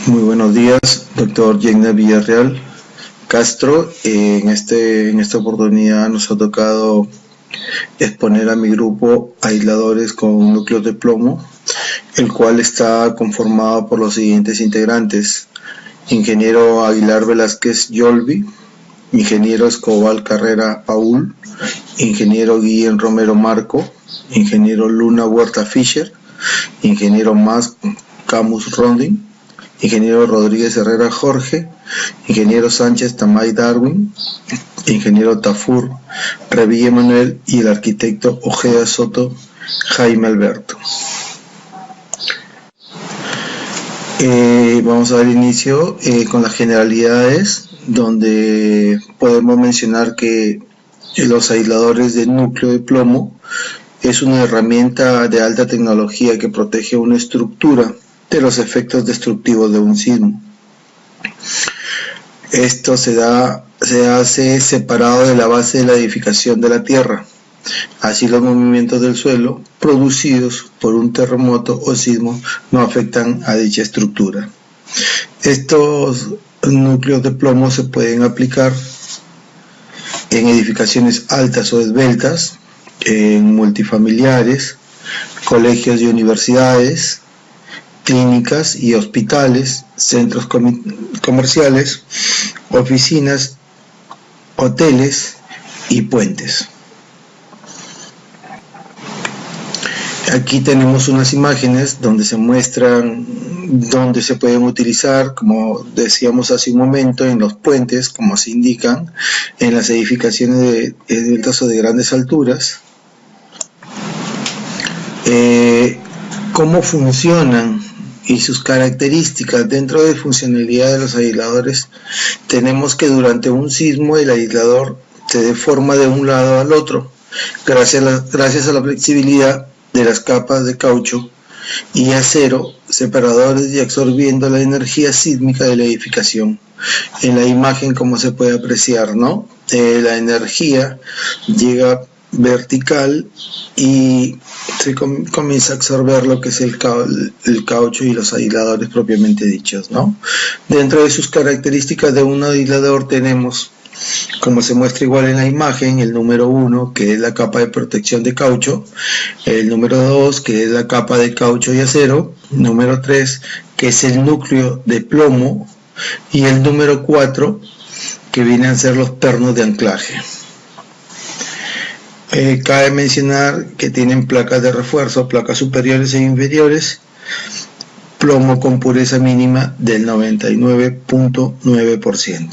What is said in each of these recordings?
Muy buenos días, doctor Jenner Villarreal Castro. En esta oportunidad nos ha tocado exponer a mi grupo aisladores con núcleos de plomo, el cual está conformado por los siguientes integrantes: ingeniero Aguilar Velázquez Yolvi, ingeniero Escobal Carrera Paul, ingeniero Guillén Romero Marco, ingeniero Luna Huerta Fischer, ingeniero Mas Camus Rondin, ingeniero Rodríguez Herrera Jorge, ingeniero Sánchez Tamay Darwin, ingeniero Tafur Revilla Manuel y el arquitecto Ojeda Soto Jaime Alberto. Vamos a dar inicio con las generalidades, donde podemos mencionar que los aisladores de núcleo de plomo es una herramienta de alta tecnología que protege una estructura de los efectos destructivos de un sismo. Esto se hace separado de la base de la edificación de la tierra. Así los movimientos del suelo producidos por un terremoto o sismo no afectan a dicha estructura. Estos núcleos de plomo se pueden aplicar en edificaciones altas o esbeltas, en multifamiliares, colegios y universidades, clínicas y hospitales, centros comerciales, oficinas, hoteles y puentes. Aquí tenemos unas imágenes donde se muestran dónde se pueden utilizar, como decíamos hace un momento, en los puentes, como se indican, en las edificaciones de altas o de grandes alturas. Cómo funcionan y sus características. Dentro de funcionalidad de los aisladores tenemos que durante un sismo el aislador se deforma de un lado al otro gracias a la flexibilidad de las capas de caucho y acero separadores y absorbiendo la energía sísmica de la edificación. En la imagen, como se puede apreciar, ¿no? La energía llega vertical y se comienza a absorber lo que es el caucho y los aisladores propiamente dichos, ¿no? Dentro de sus características de un aislador tenemos, como se muestra igual en la imagen, el número 1, que es la capa de protección de caucho, el número 2, que es la capa de caucho y acero, número 3, que es el núcleo de plomo, y el número 4, que vienen a ser los pernos de anclaje. Cabe mencionar que tienen placas de refuerzo, placas superiores e inferiores, plomo con pureza mínima del 99.9%.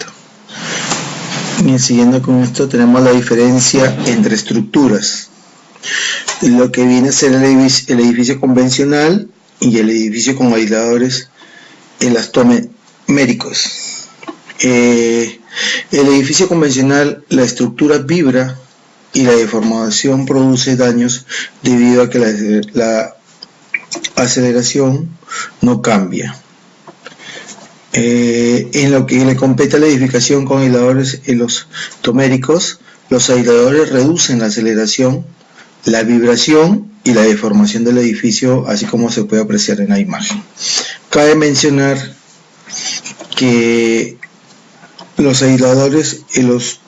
Y siguiendo con esto tenemos la diferencia entre estructuras, lo que viene a ser el edificio convencional y el edificio con aisladores elastoméricos. El edificio convencional, la estructura vibra y la deformación produce daños debido a que la aceleración no cambia. En lo que le compete a la edificación con aisladores elastoméricos, los aisladores reducen la aceleración, la vibración y la deformación del edificio, así como se puede apreciar en la imagen. Cabe mencionar que los aisladores elastoméricos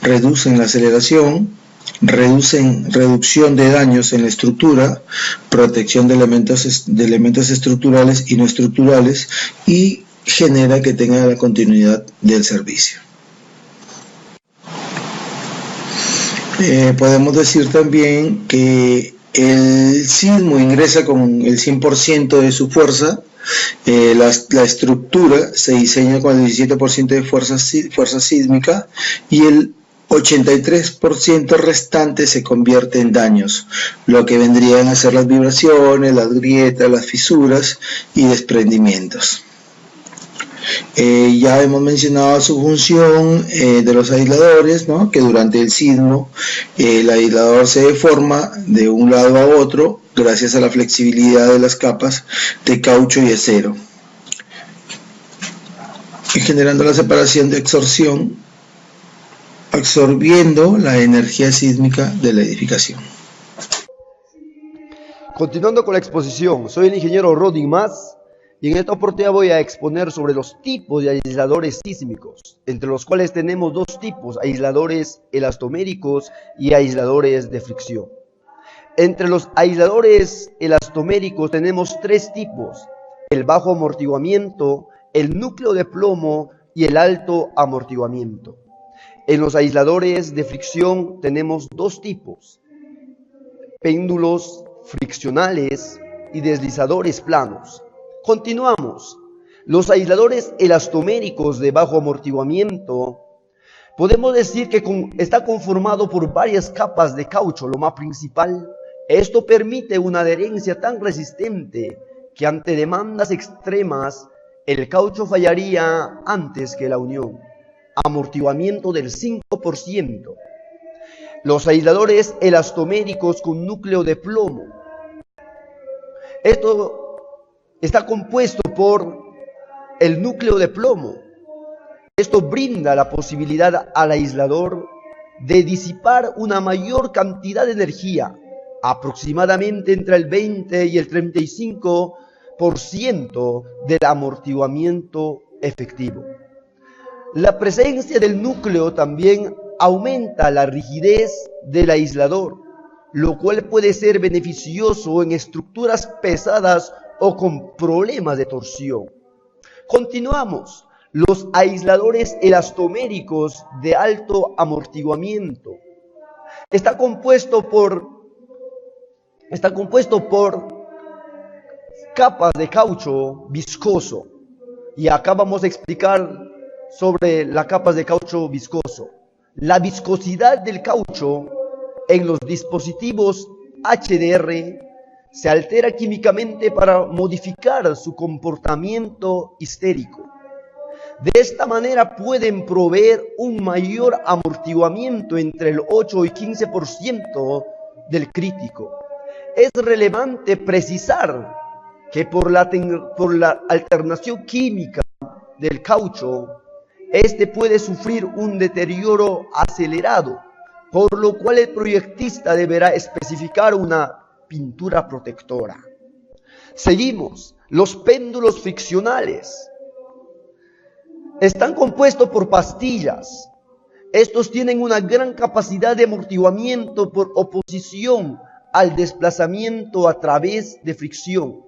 reducen la aceleración, reducción de daños en la estructura, protección de elementos estructurales y no estructurales, y genera que tenga la continuidad del servicio. Podemos decir también que el sismo ingresa con el 100% de su fuerza. La estructura se diseña con el 17% de fuerza sísmica y el 83% restante se convierte en daños, lo que vendrían a ser las vibraciones, las grietas, las fisuras y desprendimientos. Ya hemos mencionado su función de los aisladores, ¿no? Que durante el sismo el aislador se deforma de un lado a otro gracias a la flexibilidad de las capas de caucho y acero, y generando la separación de absorción, absorbiendo la energía sísmica de la edificación. Continuando con la exposición, soy el ingeniero Rodin Mas, Y en esta oportunidad voy a exponer sobre los tipos de aisladores sísmicos, entre los cuales tenemos dos tipos: aisladores elastoméricos y aisladores de fricción. Entre los aisladores elastoméricos tenemos tres tipos: el bajo amortiguamiento, el núcleo de plomo y el alto amortiguamiento. En los aisladores de fricción tenemos dos tipos: péndulos friccionales y deslizadores planos. Continuamos. Los aisladores elastoméricos de bajo amortiguamiento, podemos decir que está conformado por varias capas de caucho. Lo más principal, esto permite una adherencia tan resistente que ante demandas extremas el caucho fallaría antes que la unión. Amortiguamiento del 5%. Los aisladores elastoméricos con núcleo de plomo. Esto está compuesto por el núcleo de plomo. Esto brinda la posibilidad al aislador de disipar una mayor cantidad de energía, aproximadamente entre el 20 y el 35% del amortiguamiento efectivo. La presencia del núcleo también aumenta la rigidez del aislador, lo cual puede ser beneficioso en estructuras pesadas o con problemas de torsión. Continuamos. Los aisladores elastoméricos de alto amortiguamiento. Está compuesto por capas de caucho viscoso. Y acá vamos a explicar sobre las capas de caucho viscoso. La viscosidad del caucho en los dispositivos HDR se altera químicamente para modificar su comportamiento histérico. De esta manera pueden proveer un mayor amortiguamiento entre el 8 y 15% del crítico. Es relevante precisar que por la alternación química del caucho, este puede sufrir un deterioro acelerado, por lo cual el proyectista deberá especificar una pintura protectora. Seguimos. Los péndulos friccionales están compuestos por pastillas. Estos tienen una gran capacidad de amortiguamiento por oposición al desplazamiento a través de fricción.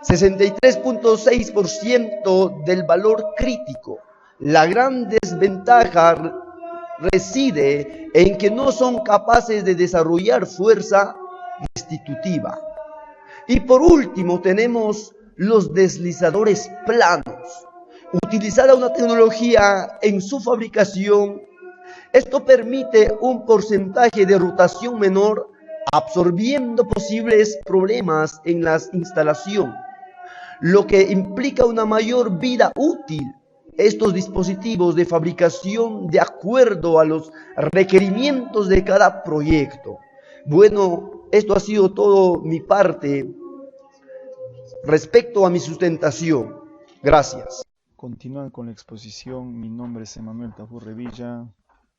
63.6% del valor crítico. La gran desventaja reside en que no son capaces de desarrollar fuerza restitutiva. Y por último tenemos los deslizadores planos. Utilizada una tecnología en su fabricación, esto permite un porcentaje de rotación menor, absorbiendo posibles problemas en la instalación, lo que implica una mayor vida útil. Estos dispositivos de fabricación de acuerdo a los requerimientos de cada proyecto. Bueno, esto ha sido todo mi parte respecto a mi sustentación. Gracias. Continúan con la exposición. Mi nombre es Emanuel Tafur Revilla,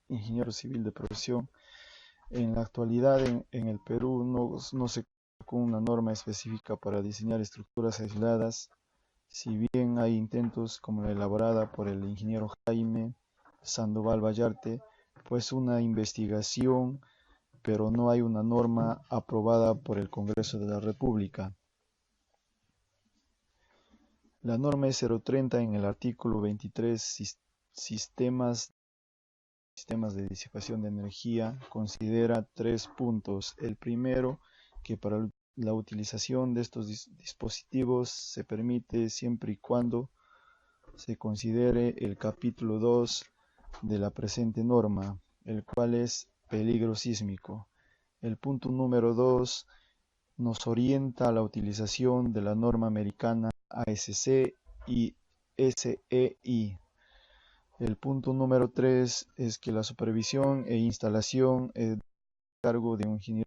ingeniero civil de profesión. En la actualidad en el Perú no se cuenta con una norma específica para diseñar estructuras aisladas, si bien hay intentos como la elaborada por el ingeniero Jaime Sandoval Vallarte, pues una investigación, pero no hay una norma aprobada por el Congreso de la República. La norma es 030 en el artículo 23, sistemas de disipación de energía, considera 3 puntos. El primero, que para la utilización de estos dispositivos se permite siempre y cuando se considere el capítulo 2 de la presente norma, el cual es peligro sísmico. El punto número 2 nos orienta a la utilización de la norma americana ASC y SEI. El punto número 3 es que la supervisión e instalación es a cargo de un ingeniero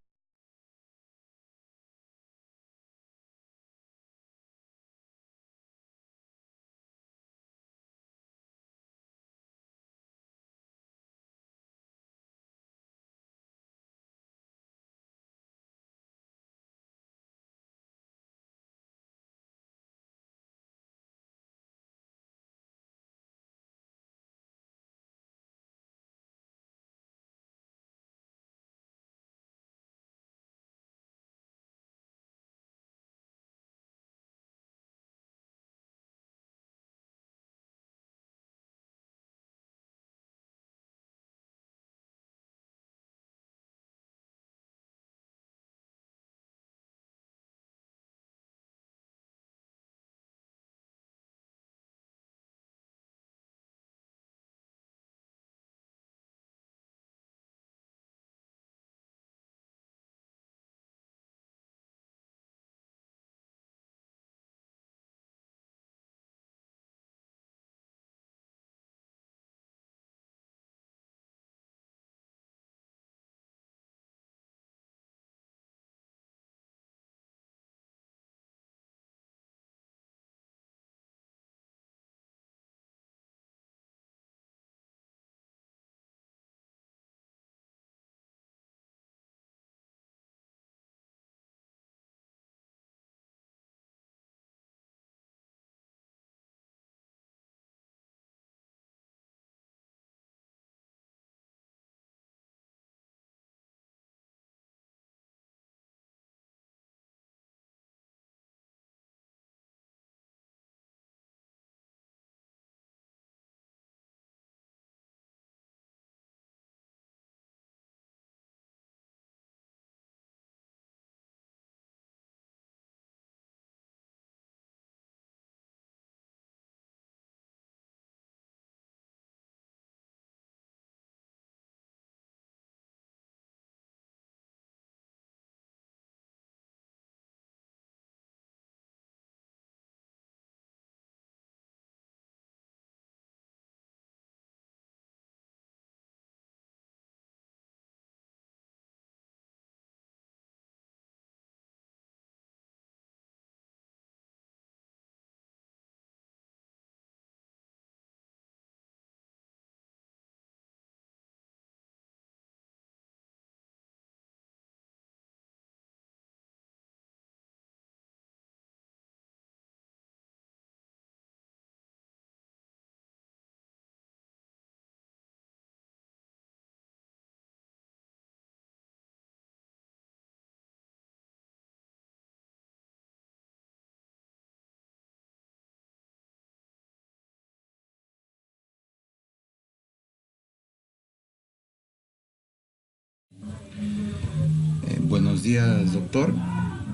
Buenos días, doctor.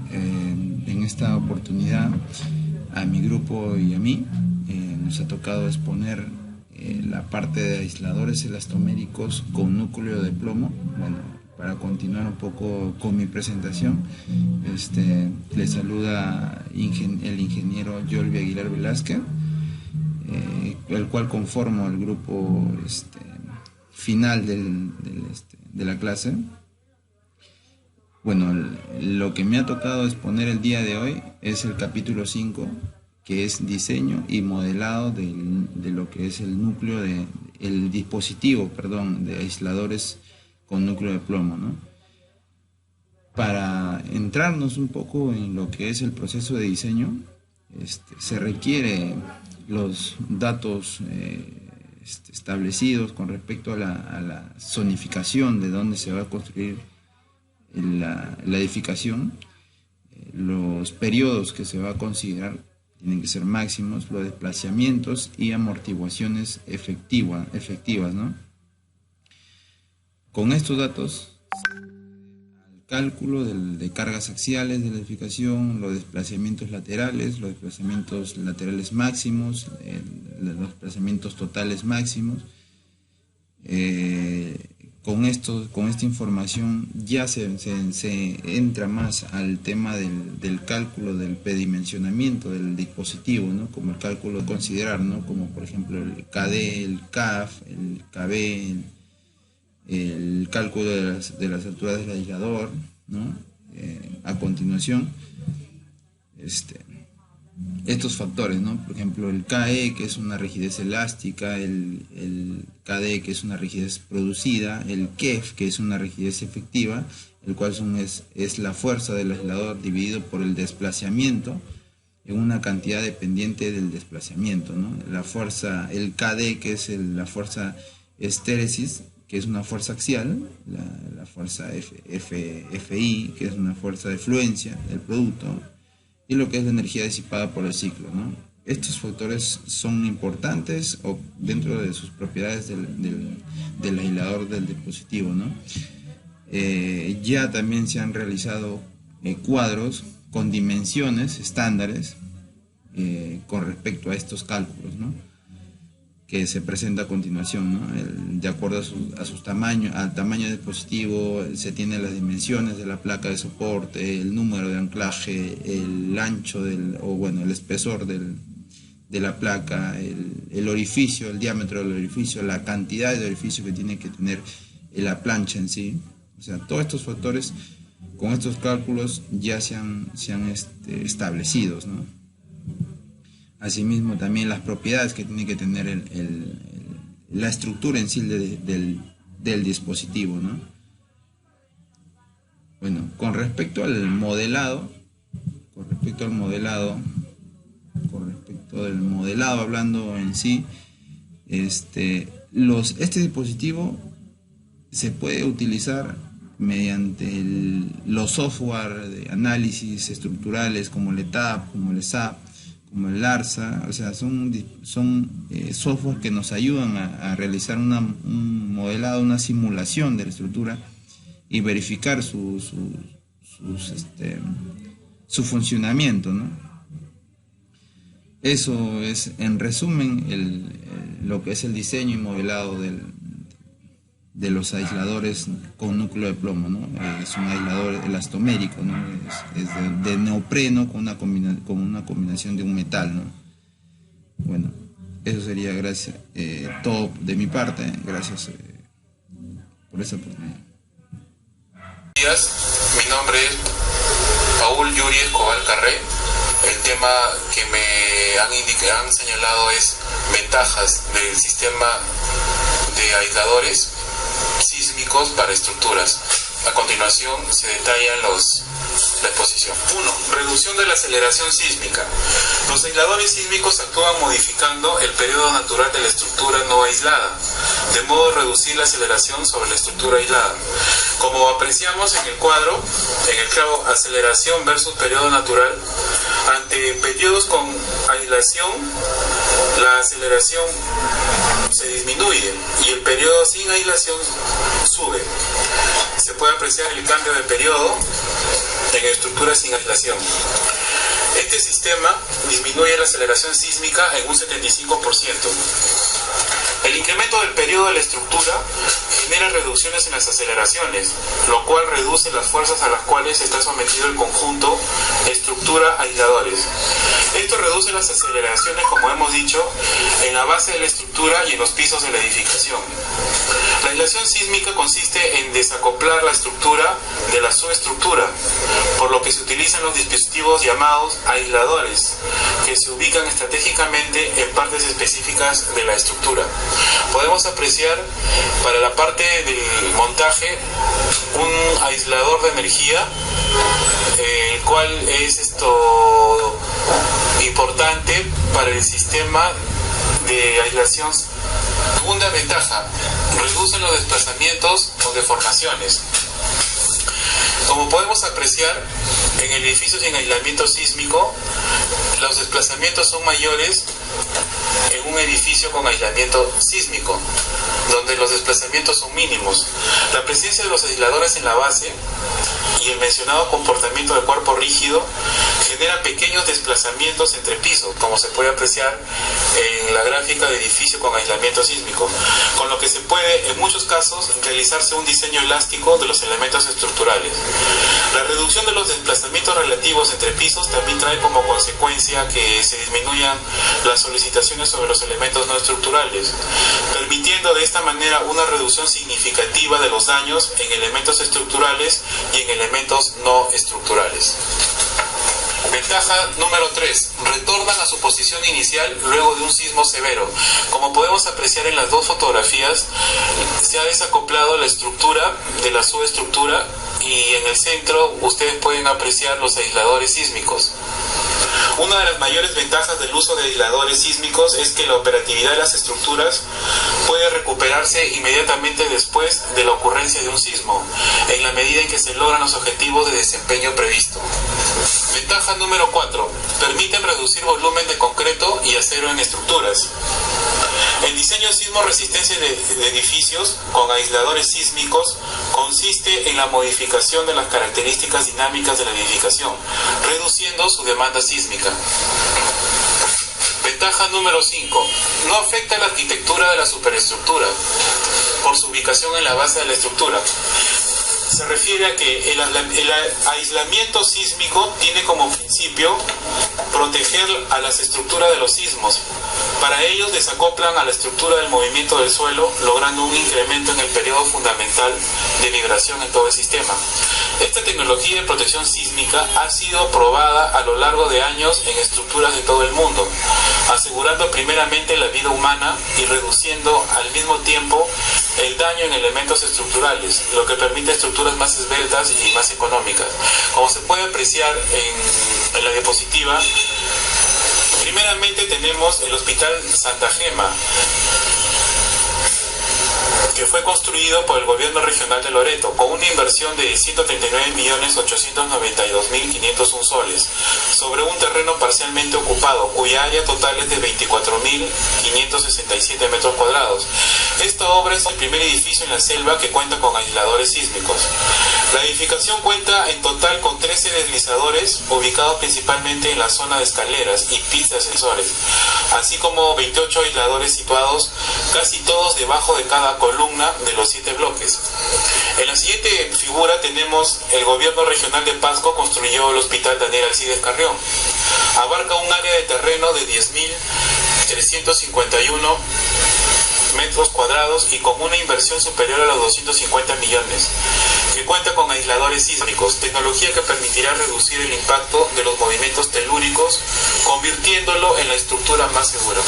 En esta oportunidad a mi grupo y a mí nos ha tocado exponer la parte de aisladores elastoméricos con núcleo de plomo. Bueno, para continuar un poco con mi presentación, le saluda el ingeniero Yolvi Aguilar Velázquez, el cual conformo el grupo final de la clase. Bueno, lo que me ha tocado exponer el día de hoy es el capítulo 5, que es diseño y modelado de lo que es el núcleo el dispositivo, de aisladores con núcleo de plomo, ¿no? Para entrarnos un poco en lo que es el proceso de diseño, se requiere los datos establecidos con respecto a la zonificación de dónde se va a construir la edificación. Los periodos que se va a considerar tienen que ser máximos, los desplazamientos y amortiguaciones efectivas, ¿no? Con estos datos, al cálculo de cargas axiales de la edificación, los desplazamientos laterales máximos, los desplazamientos totales máximos. Con esta información ya se entra más al tema del cálculo del predimensionamiento del dispositivo, ¿no? Como el cálculo de considerar, ¿no? Como por ejemplo el KD, el CAF, el KB, el cálculo de las alturas del aislador, ¿no? A continuación, estos factores, ¿no? Por ejemplo, el KE, que es una rigidez elástica, el KD, que es una rigidez producida, el KEF, que es una rigidez efectiva, el cual es la fuerza del aislador dividido por el desplazamiento en una cantidad dependiente del desplazamiento, ¿no? La fuerza, el KD, que es la fuerza estéresis, que es una fuerza axial, la fuerza FI, que es una fuerza de fluencia del producto, y lo que es la energía disipada por el ciclo, ¿no? Estos factores son importantes dentro de sus propiedades del aislador del dispositivo, ¿no? Ya también se han realizado cuadros con dimensiones estándares con respecto a estos cálculos, ¿no? Que se presenta a continuación, ¿no? De acuerdo a sus tamaños, al tamaño del dispositivo, se tienen las dimensiones de la placa de soporte, el número de anclaje, el ancho el espesor de la placa, el orificio, el diámetro del orificio, la cantidad de orificio que tiene que tener la plancha en sí. O sea, todos estos factores con estos cálculos ya se han establecidos, ¿no? Asimismo, también las propiedades que tiene que tener la estructura en sí del dispositivo, ¿no? Bueno, con respecto al modelado, hablando en sí, este dispositivo se puede utilizar mediante los software de análisis estructurales como el ETAP, como el SAP, como el ARSA. O sea, son software que nos ayudan a realizar un modelado, una simulación de la estructura y verificar su funcionamiento, ¿no? Eso es, en resumen, lo que es el diseño y modelado de los aisladores con núcleo de plomo, ¿no? Es un aislador elastomérico, ¿no? Es de neopreno con una combinación de un metal, ¿no? Bueno, eso sería todo de mi parte. Gracias por esa oportunidad. Buenos días, mi nombre es Paul Yuri Escobar Carré. El tema que me han señalado es ventajas del sistema de aisladores sísmicos para estructuras. A continuación se detallan la exposición. 1. Reducción de la aceleración sísmica. Los aisladores sísmicos actúan modificando el periodo natural de la estructura no aislada, de modo a reducir la aceleración sobre la estructura aislada. Como apreciamos en el cuadro, aceleración versus periodo natural, ante periodos con aislación, la aceleración se disminuye y el periodo sin aislación sube. Se puede apreciar el cambio de periodo en estructuras sin aislación. Este sistema disminuye la aceleración sísmica en un 75%. El incremento del periodo de la estructura genera reducciones en las aceleraciones, lo cual reduce las fuerzas a las cuales está sometido el conjunto estructura-aisladores. Esto reduce las aceleraciones, como hemos dicho, en la base de la estructura y en los pisos de la edificación. La aislación sísmica consiste en desacoplar la estructura de la subestructura, por lo que se utilizan los dispositivos llamados aisladores, que se ubican estratégicamente en partes específicas de la estructura. Podemos apreciar para la parte del montaje un aislador de energía, el cual es importante para el sistema de aislación. Segunda ventaja, reducen los desplazamientos o deformaciones. Como podemos apreciar, en el edificio sin aislamiento sísmico, los desplazamientos son mayores en un edificio con aislamiento sísmico, donde los desplazamientos son mínimos. La presencia de los aisladores en la base y el mencionado comportamiento del cuerpo rígido genera pequeños desplazamientos entre pisos, como se puede apreciar en la gráfica de edificio con aislamiento sísmico, con lo que se puede, en muchos casos, realizarse un diseño elástico de los elementos estructurales. La reducción de los desplazamientos relativos entre pisos también trae como consecuencia que se disminuyan las solicitaciones sobre los elementos no estructurales, permitiendo de esta manera una reducción significativa de los daños en elementos estructurales y en elementos no estructurales. Ventaja número 3. Retornan a su posición inicial luego de un sismo severo. Como podemos apreciar en las dos fotografías, se ha desacoplado la estructura de la subestructura y en el centro ustedes pueden apreciar los aisladores sísmicos. Una de las mayores ventajas del uso de aisladores sísmicos es que la operatividad de las estructuras puede recuperarse inmediatamente después de la ocurrencia de un sismo, en la medida en que se logran los objetivos de desempeño previsto. Ventaja número 4. Permiten reducir volumen de concreto y acero en estructuras. El diseño sismo-resistencia de edificios con aisladores sísmicos consiste en la modificación de las características dinámicas de la edificación, reduciendo su demanda sísmica. Ventaja número 5. No afecta la arquitectura de la superestructura por su ubicación en la base de la estructura. Se refiere a que el aislamiento sísmico tiene como principio proteger a las estructuras de los sismos. Para ello desacoplan a la estructura del movimiento del suelo, logrando un incremento en el periodo fundamental de vibración en todo el sistema. Esta tecnología de protección sísmica ha sido probada a lo largo de años en estructuras de todo el mundo, asegurando primeramente la vida humana y reduciendo al mismo tiempo el daño en elementos estructurales, lo que permite estructuras más esbeltas y más económicas. Como se puede apreciar en la diapositiva, primeramente tenemos el Hospital Santa Gema, que fue construido por el gobierno regional de Loreto con una inversión de 139.892.501 soles sobre un terreno parcialmente ocupado cuya área total es de 24.567 metros cuadrados. Esta obra es el primer edificio en la selva que cuenta con aisladores sísmicos. La edificación cuenta en total con 13 deslizadores ubicados principalmente en la zona de escaleras y pistas de ascensores, así como 28 aisladores situados casi todos debajo de cada columna de los 7 bloques. En la siguiente figura tenemos el gobierno regional de Pasco construyó el Hospital Daniel Alcides Carrión. Abarca un área de terreno de 10.351 metros cuadrados y con una inversión superior a los 250 millones, que cuenta con aisladores sísmicos, tecnología que permitirá reducir el impacto de los movimientos telúricos, convirtiéndolo en la estructura más segura.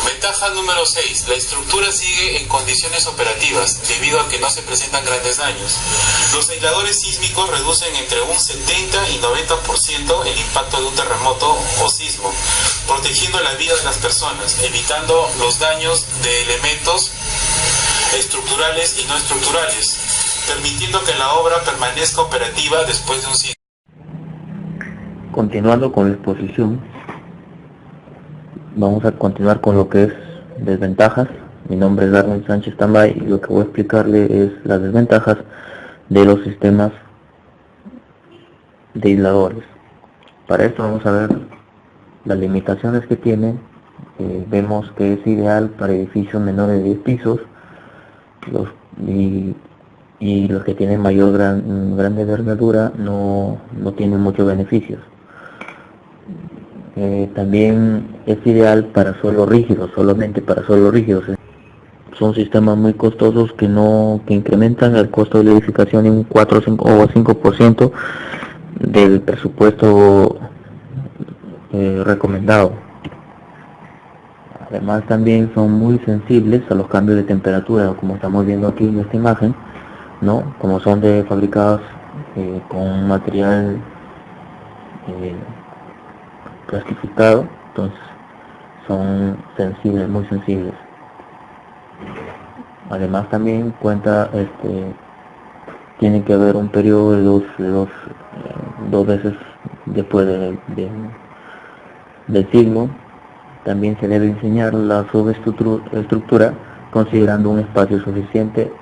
Ventaja número 6. La estructura sigue en condiciones operativas debido a que no se presentan grandes daños. Los aisladores sísmicos reducen entre un 70 y 90% el impacto de un terremoto o sismo, protegiendo la vida de las personas, evitando los daños de elementos estructurales y no estructurales, permitiendo que la obra permanezca operativa después de un sismo. Continuando con la exposición, vamos a continuar con lo que es desventajas. Mi nombre es Darwin Sánchez Tambay y lo que voy a explicarle es las desventajas de los sistemas de aisladores. Para esto vamos a ver las limitaciones que tiene. Vemos que es ideal para edificios menores de 10 pisos y los que tienen mayor gran envergadura no tienen muchos beneficios. También es ideal para suelos rígidos, solamente para suelos rígidos. Son sistemas muy costosos que incrementan el costo de la edificación en un 4 o 5% del presupuesto recomendado. Además también son muy sensibles a los cambios de temperatura, como estamos viendo aquí en esta imagen, ¿no? Como son fabricados con material plastificado, entonces son sensibles, muy sensibles. Además también tiene que haber un periodo de dos veces después del sismo. También se debe diseñar la subestructura considerando un espacio suficiente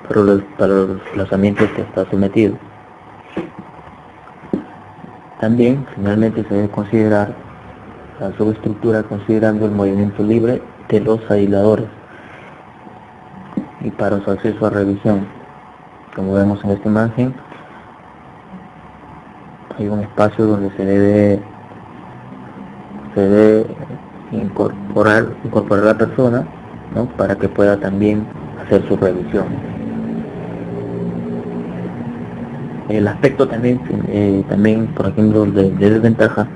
para los desplazamientos que está sometido. También finalmente se debe considerar la subestructura considerando el movimiento libre de los aisladores y para su acceso a revisión. Como vemos en esta imagen, hay un espacio donde se debe incorporar a la persona, ¿no? Para que pueda también hacer su revisión. El aspecto también por ejemplo de desventaja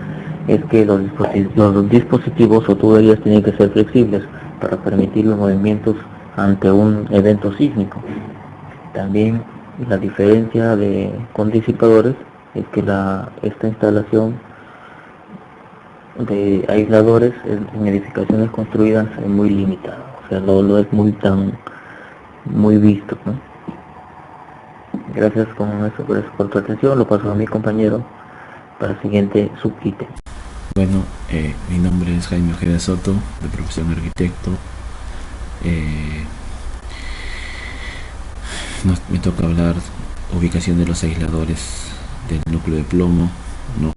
es que los dispositivos o tuberías tienen que ser flexibles para permitir los movimientos ante un evento sísmico. También la diferencia con disipadores es que esta instalación de aisladores en edificaciones construidas es muy limitada, o sea, no es muy visto, ¿no? Gracias por tu atención. Lo paso a mi compañero para el siguiente subítem. Bueno, mi nombre es Jaime Ojeda Soto, de profesión arquitecto. Me toca hablar ubicación de los aisladores del núcleo de plomo, ¿no?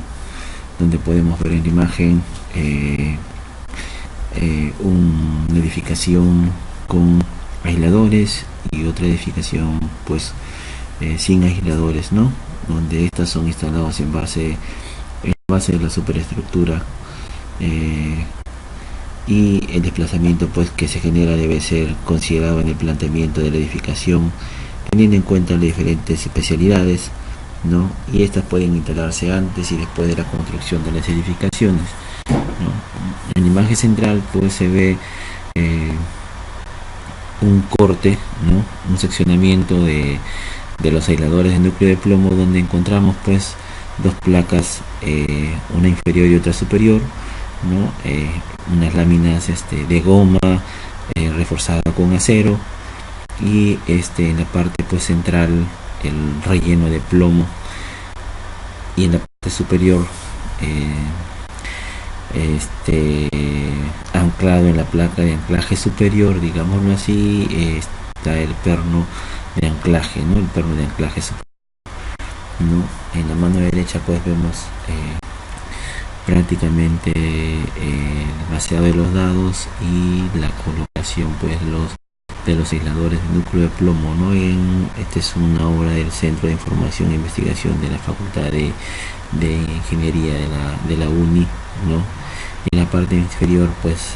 Donde podemos ver en la imagen una edificación con aisladores y otra edificación pues sin aisladores, ¿no? Donde estas son instalados en base de la superestructura, y el desplazamiento pues que se genera debe ser considerado en el planteamiento de la edificación, teniendo en cuenta las diferentes especialidades, ¿no? Y estas pueden instalarse antes y después de la construcción de las edificaciones, ¿no? En la imagen central pues se ve un corte, ¿no? Un seccionamiento de los aisladores de núcleo de plomo, donde encontramos pues dos placas, una inferior y otra superior, ¿no? Unas láminas de goma reforzada con acero, y en la parte pues central el relleno de plomo, y en la parte superior anclado en la placa de anclaje superior, digámoslo así, está el perno de anclaje, ¿no? El perno de anclaje superior, ¿no? En la mano derecha pues vemos prácticamente el vaciado de los dados y la colocación pues de los aisladores de núcleo de plomo, ¿no? Esta es una obra del Centro de Información e Investigación de la Facultad de Ingeniería de la UNI, ¿no? Y en la parte inferior pues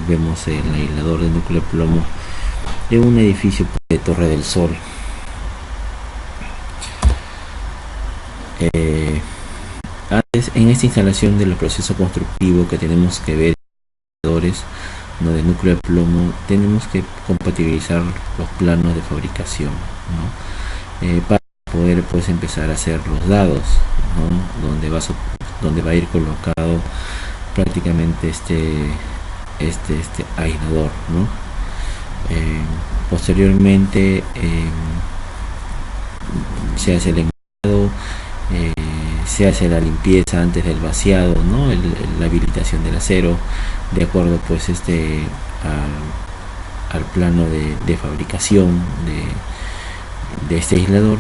vemos el aislador de núcleo de plomo de un edificio de Torre del Sol. Antes, en esta instalación del proceso constructivo que tenemos que ver, ¿no? De núcleo de plomo, tenemos que compatibilizar los planos de fabricación, ¿no? Para poder pues empezar a hacer los dados, ¿no? Donde va a ir colocado prácticamente este aislador, ¿no? Posteriormente se hace el engomado, se hace la limpieza antes del vaciado, ¿no? La habilitación del acero, de acuerdo pues al plano de fabricación de este aislador,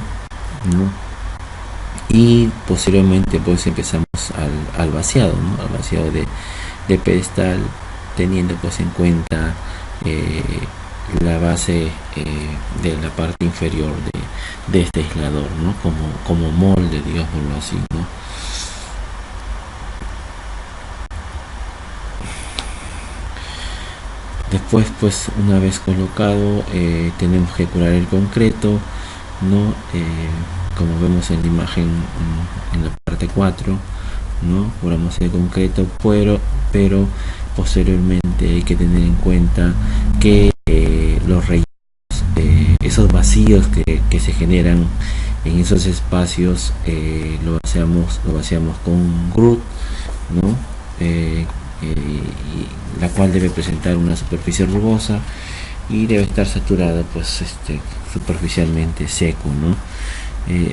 ¿no? Y posteriormente pues empezamos al vaciado, ¿no? Al vaciado de pedestal, teniendo pues en cuenta la base de la parte inferior de este aislador, ¿no? Como molde, digámoslo así, ¿no? Después pues una vez colocado tenemos que curar el concreto, ¿no? Como vemos en la imagen en la parte 4, ¿no? Curamos el concreto, pero posteriormente hay que tener en cuenta que los rellenos, esos vacíos que se generan en esos espacios, lo vaciamos con grout, ¿no? La cual debe presentar una superficie rugosa y debe estar saturada pues superficialmente seco, ¿no?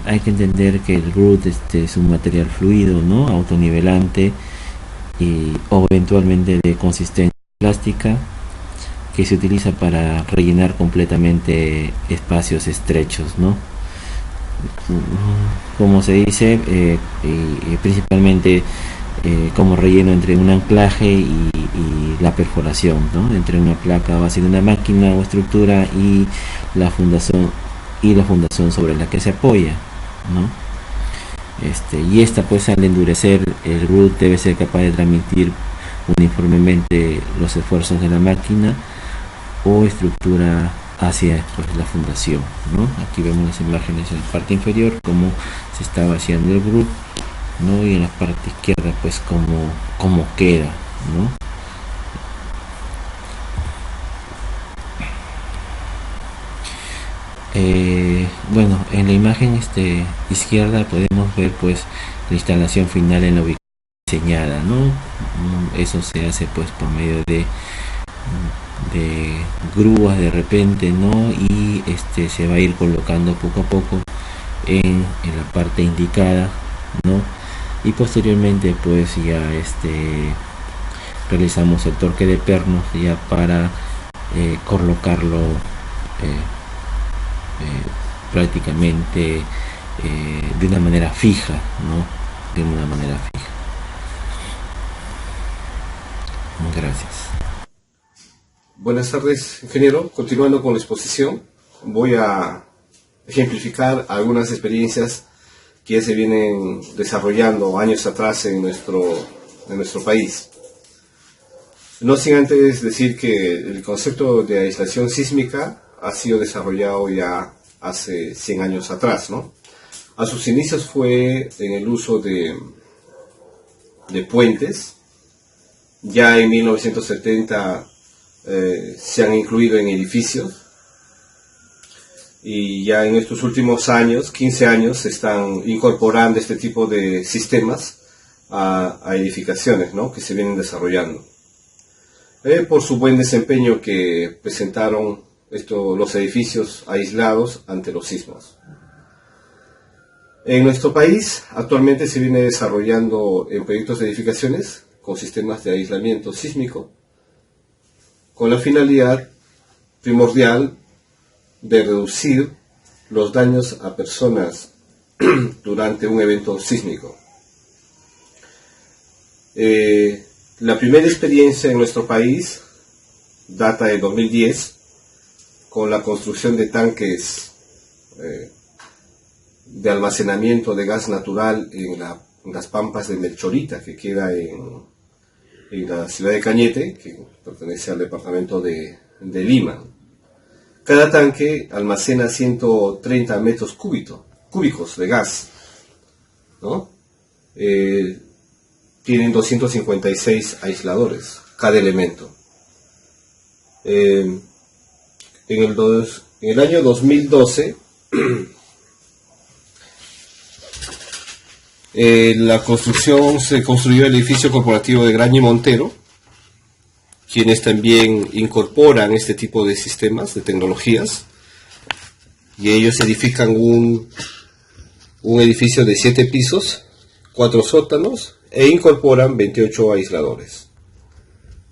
Hay que entender que el grout es un material fluido, ¿no? Autonivelante o eventualmente de consistencia plástica, que se utiliza para rellenar completamente espacios estrechos, ¿no? Como se dice, principalmente como relleno entre un anclaje y la perforación, ¿no? Entre una placa base de una máquina o estructura y la fundación sobre la que se apoya, ¿no? Y esta pues al endurecer el grout debe ser capaz de transmitir uniformemente los esfuerzos de la máquina o estructura hacia pues, la fundación, ¿no? Aquí vemos las imágenes en la parte inferior cómo se está vaciando el grout, ¿no? Y en la parte izquierda pues cómo queda, ¿no? Bueno, en la imagen izquierda podemos ver pues la instalación final en la ubicación diseñada, ¿no? Eso se hace pues por medio de grúas de repente, ¿no? Y se va a ir colocando poco a poco en la parte indicada, ¿no? Y posteriormente pues ya realizamos el torque de pernos ya para colocarlo prácticamente de una manera fija, ¿no? De una manera fija. Gracias. Buenas tardes, ingeniero. Continuando con la exposición, voy a ejemplificar algunas experiencias que se vienen desarrollando años atrás en nuestro país. No sin antes decir que el concepto de aislación sísmica ha sido desarrollado ya hace 100 años atrás, ¿no? A sus inicios fue en el uso de puentes. Ya en 1970 se han incluido en edificios. Y ya en estos últimos años, 15 años, se están incorporando este tipo de sistemas a edificaciones, ¿no? Que se vienen desarrollando. Por su buen desempeño que presentaron los edificios aislados ante los sismos. En nuestro país actualmente se viene desarrollando en proyectos de edificaciones con sistemas de aislamiento sísmico, con la finalidad primordial de reducir los daños a personas durante un evento sísmico. La primera experiencia en nuestro país data de 2010 con la construcción de tanques de almacenamiento de gas natural en las pampas de Melchorita, que queda en la ciudad de Cañete, que pertenece al departamento de Lima. Cada tanque almacena 130 metros cúbicos de gas, ¿no? Tienen 256 aisladores, cada elemento. En el año 2012, se construyó el edificio corporativo de Graña y Montero, quienes también incorporan este tipo de sistemas, de tecnologías, y ellos edifican un edificio de 7 pisos 4 sótanos e incorporan 28 aisladores,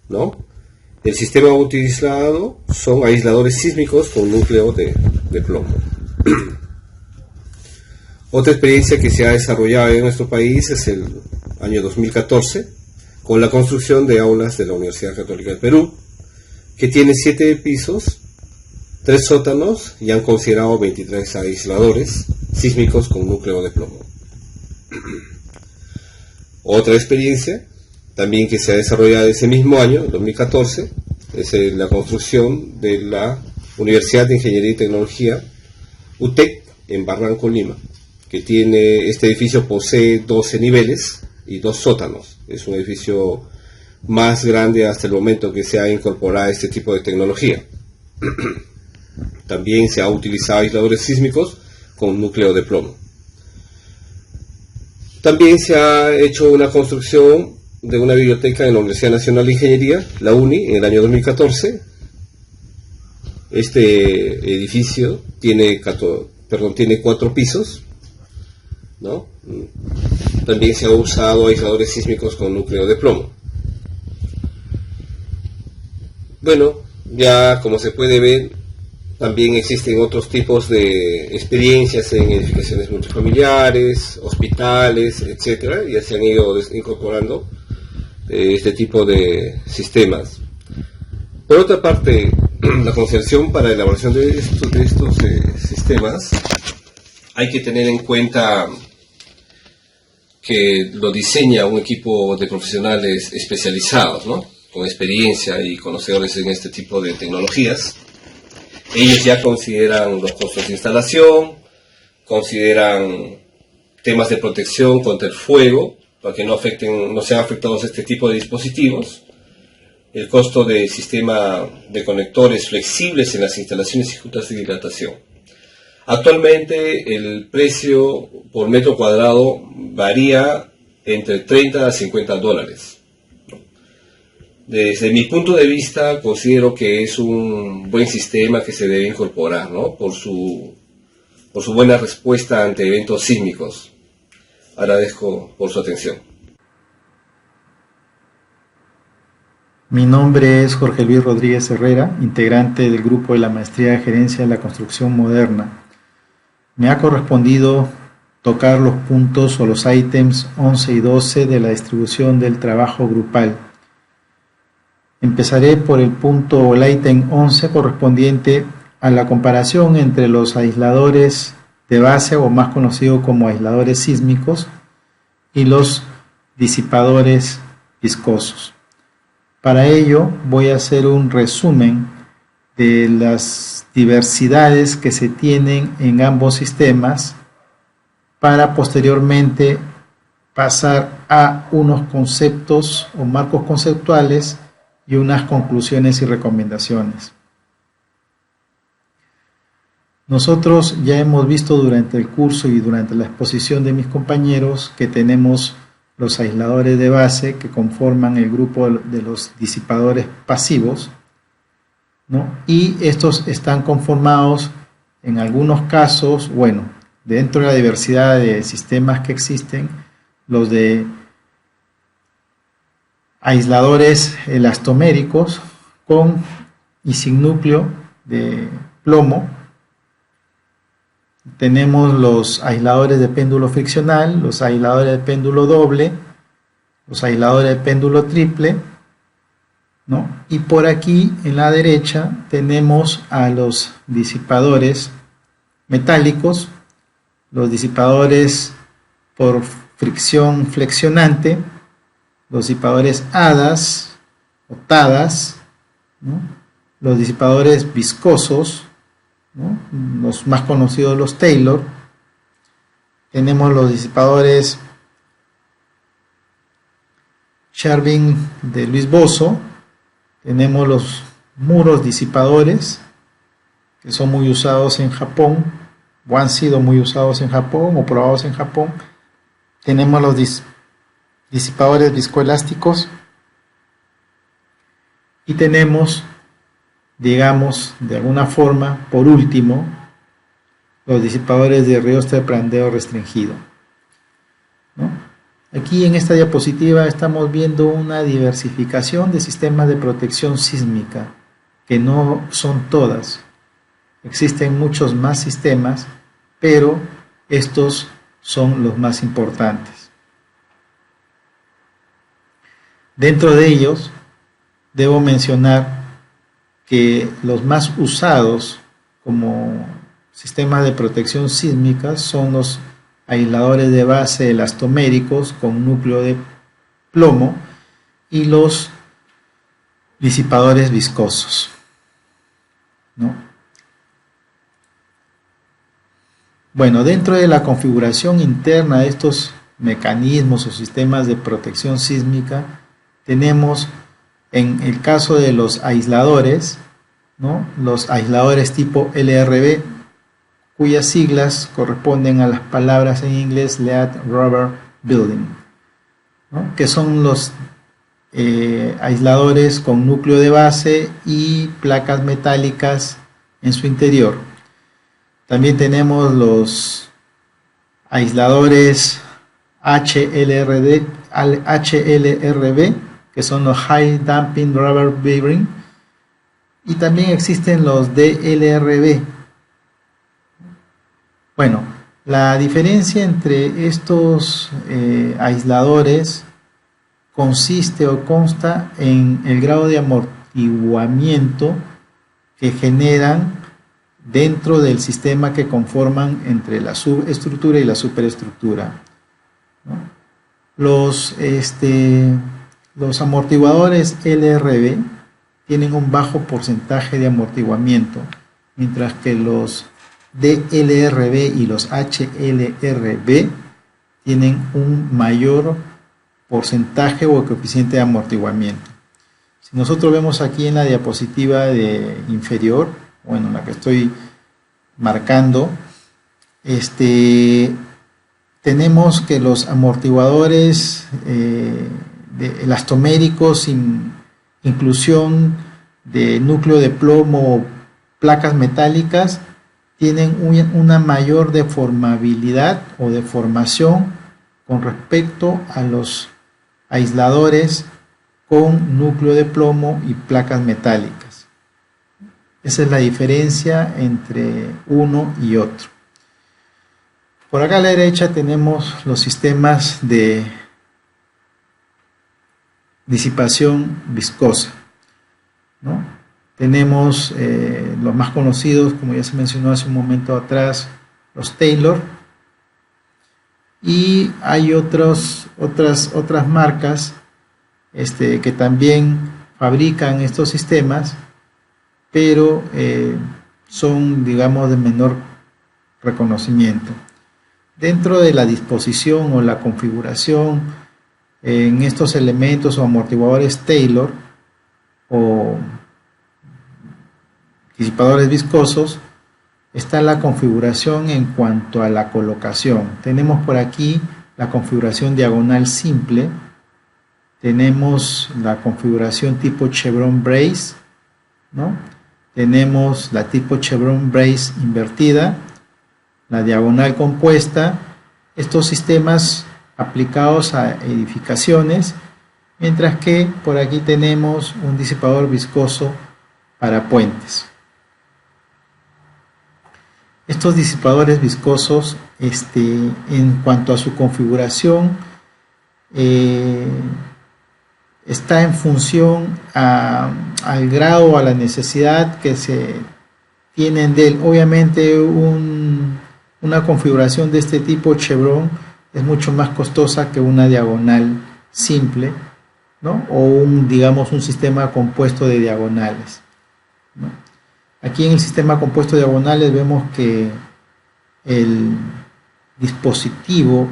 ¿no? El sistema utilizado son aisladores sísmicos con núcleo de plomo. Otra experiencia que se ha desarrollado en nuestro país es el año 2014 con la construcción de aulas de la Universidad Católica del Perú, que tiene 7 pisos, 3 sótanos y han considerado 23 aisladores sísmicos con núcleo de plomo. Otra experiencia también que se ha desarrollado ese mismo año, 2014, es la construcción de la Universidad de Ingeniería y Tecnología, UTEC, en Barranco, Lima, que este edificio posee 12 niveles y 2 sótanos. Es un edificio más grande hasta el momento que se ha incorporado este tipo de tecnología. También se ha utilizado aisladores sísmicos con núcleo de plomo. También se ha hecho una construcción de una biblioteca en la Universidad Nacional de Ingeniería, la UNI, en el año 2014. Este edificio tiene 4 pisos, ¿no? También se ha usado aisladores sísmicos con núcleo de plomo. Bueno, ya como se puede ver, también existen otros tipos de experiencias en edificaciones multifamiliares, hospitales, etcétera. Ya se han ido incorporando este tipo de sistemas. Por otra parte, la concepción para la elaboración de estos sistemas, hay que tener en cuenta que lo diseña un equipo de profesionales especializados, ¿no? Con experiencia y conocedores en este tipo de tecnologías. Ellos ya consideran los costos de instalación, consideran temas de protección contra el fuego, para que no sean afectados este tipo de dispositivos, el costo del sistema de conectores flexibles en las instalaciones y juntas de dilatación. Actualmente el precio por metro cuadrado varía entre 30 a 50 dólares. Desde mi punto de vista, considero que es un buen sistema que se debe incorporar, ¿no? Por su buena respuesta ante eventos sísmicos. Agradezco por su atención. Mi nombre es Jorge Luis Rodríguez Herrera, integrante del grupo de la Maestría de Gerencia de la Construcción Moderna. Me ha correspondido tocar los puntos o los ítems 11 y 12 de la distribución del trabajo grupal. Empezaré por el punto o el ítem 11 correspondiente a la comparación entre los aisladores de base o más conocidos como aisladores sísmicos y los disipadores viscosos. Para ello voy a hacer un resumen de las diversidades que se tienen en ambos sistemas para posteriormente pasar a unos conceptos o marcos conceptuales y unas conclusiones y recomendaciones. Nosotros ya hemos visto durante el curso y durante la exposición de mis compañeros que tenemos los aisladores de base que conforman el grupo de los disipadores pasivos, ¿no? Y estos están conformados en algunos casos, bueno, dentro de la diversidad de sistemas que existen, los de aisladores elastoméricos con y sin núcleo de plomo. Tenemos los aisladores de péndulo friccional, los aisladores de péndulo doble, los aisladores de péndulo triple, ¿no? Y por aquí en la derecha tenemos a los disipadores metálicos, los disipadores por fricción flexionante, los disipadores hadas o tadas, ¿no? Los disipadores viscosos, ¿no? Los más conocidos, los Taylor. Tenemos los disipadores Shervin de Luis Bozo. Tenemos los muros disipadores que son muy usados en Japón o han sido muy usados en Japón o probados en Japón. Tenemos los disipadores viscoelásticos y tenemos, digamos, de alguna forma, por último, los disipadores de rioste de prandeo restringido, ¿no? Aquí en esta diapositiva estamos viendo una diversificación de sistemas de protección sísmica, que no son todas. Existen muchos más sistemas, pero estos son los más importantes. Dentro de ellos, debo mencionar que los más usados como sistemas de protección sísmica son los aisladores de base elastoméricos con núcleo de plomo y los disipadores viscosos, ¿no? Bueno, dentro de la configuración interna de estos mecanismos o sistemas de protección sísmica, tenemos en el caso de los aisladores, ¿no?, los aisladores tipo LRB, cuyas siglas corresponden a las palabras en inglés Lead Rubber Building, ¿no?, que son los aisladores con núcleo de base y placas metálicas en su interior. También tenemos los aisladores HLRB, que son los High Damping Rubber Bearing, y también existen los DLRB. Bueno, la diferencia entre estos aisladores consiste o consta en el grado de amortiguamiento que generan dentro del sistema que conforman entre la subestructura y la superestructura, ¿no? Los amortiguadores LRB tienen un bajo porcentaje de amortiguamiento, mientras que los DLRB y los HLRB tienen un mayor porcentaje o coeficiente de amortiguamiento. Si nosotros vemos aquí en la diapositiva de inferior, bueno, la que estoy marcando, tenemos que los amortiguadores elastoméricos sin inclusión de núcleo de plomo o placas metálicas tienen una mayor deformabilidad o deformación con respecto a los aisladores con núcleo de plomo y placas metálicas. Esa es la diferencia entre uno y otro. Por acá a la derecha tenemos los sistemas de disipación viscosa, ¿no? Tenemos los más conocidos, como ya se mencionó hace un momento atrás, los Taylor, y hay otras marcas que también fabrican estos sistemas, pero son, digamos, de menor reconocimiento. Dentro de la disposición o la configuración en estos elementos o amortiguadores Taylor o disipadores viscosos, está la configuración en cuanto a la colocación. Tenemos por aquí la configuración diagonal simple, tenemos la configuración tipo chevron brace, ¿no? Tenemos la tipo chevron brace invertida, la diagonal compuesta, estos sistemas aplicados a edificaciones, mientras que por aquí tenemos un disipador viscoso para puentes. Estos disipadores viscosos, en cuanto a su configuración, está en función al grado o a la necesidad que se tienen de él. Obviamente una configuración de este tipo chevron es mucho más costosa que una diagonal simple, ¿no? O digamos un sistema compuesto de diagonales, ¿no? Aquí en el sistema compuesto de diagonales vemos que el dispositivo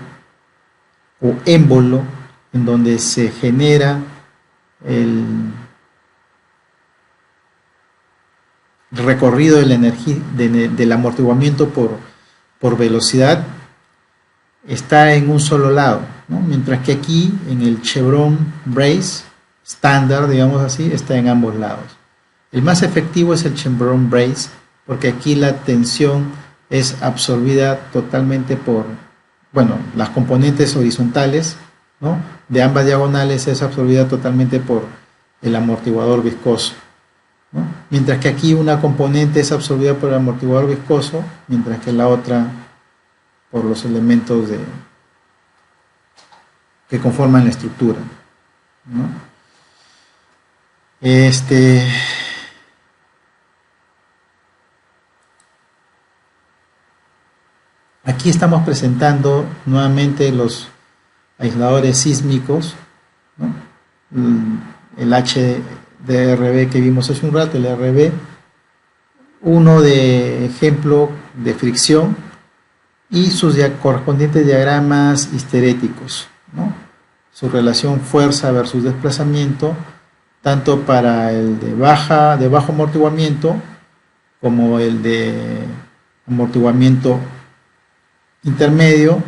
o émbolo en donde se genera el recorrido de la energía del amortiguamiento por velocidad está en un solo lado, ¿no? Mientras que aquí en el chevron brace estándar, digamos así, está en ambos lados. El más efectivo es el chevron brace porque aquí la tensión es absorbida totalmente por, bueno, las componentes horizontales ¿no? De ambas diagonales es absorbida totalmente por el amortiguador viscoso, ¿no? Mientras que aquí una componente es absorbida por el amortiguador viscoso, mientras que la otra por los elementos que conforman la estructura, ¿no? Aquí estamos presentando nuevamente los aisladores sísmicos, ¿no? El HDRB que vimos hace un rato, el RB, uno de ejemplo de fricción y sus correspondientes diagramas histeréticos, ¿no? Su relación fuerza versus desplazamiento, tanto para el de bajo amortiguamiento como el de amortiguamiento intermedio.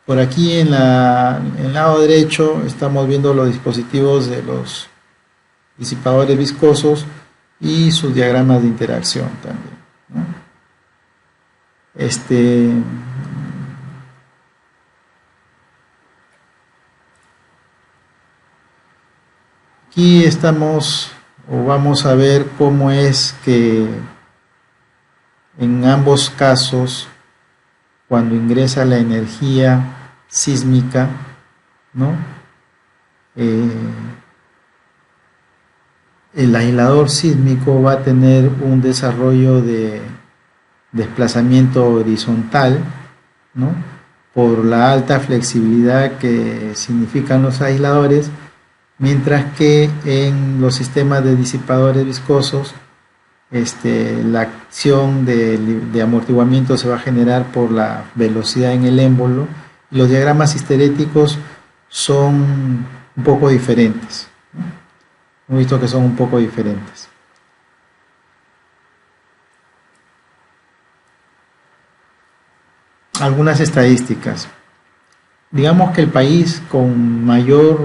Por aquí en el lado derecho estamos viendo los dispositivos de los disipadores viscosos y sus diagramas de interacción también, ¿no? Aquí estamos, o vamos a ver cómo es que en ambos casos, cuando ingresa la energía sísmica, ¿no? El aislador sísmico va a tener un desarrollo de desplazamiento horizontal, ¿no? Por la alta flexibilidad que significan los aisladores, mientras que en los sistemas de disipadores viscosos la acción de amortiguamiento se va a generar por la velocidad en el émbolo. Los diagramas histeréticos son un poco diferentes, ¿no? Hemos visto que son un poco diferentes. Algunas estadísticas. Digamos que el país con mayor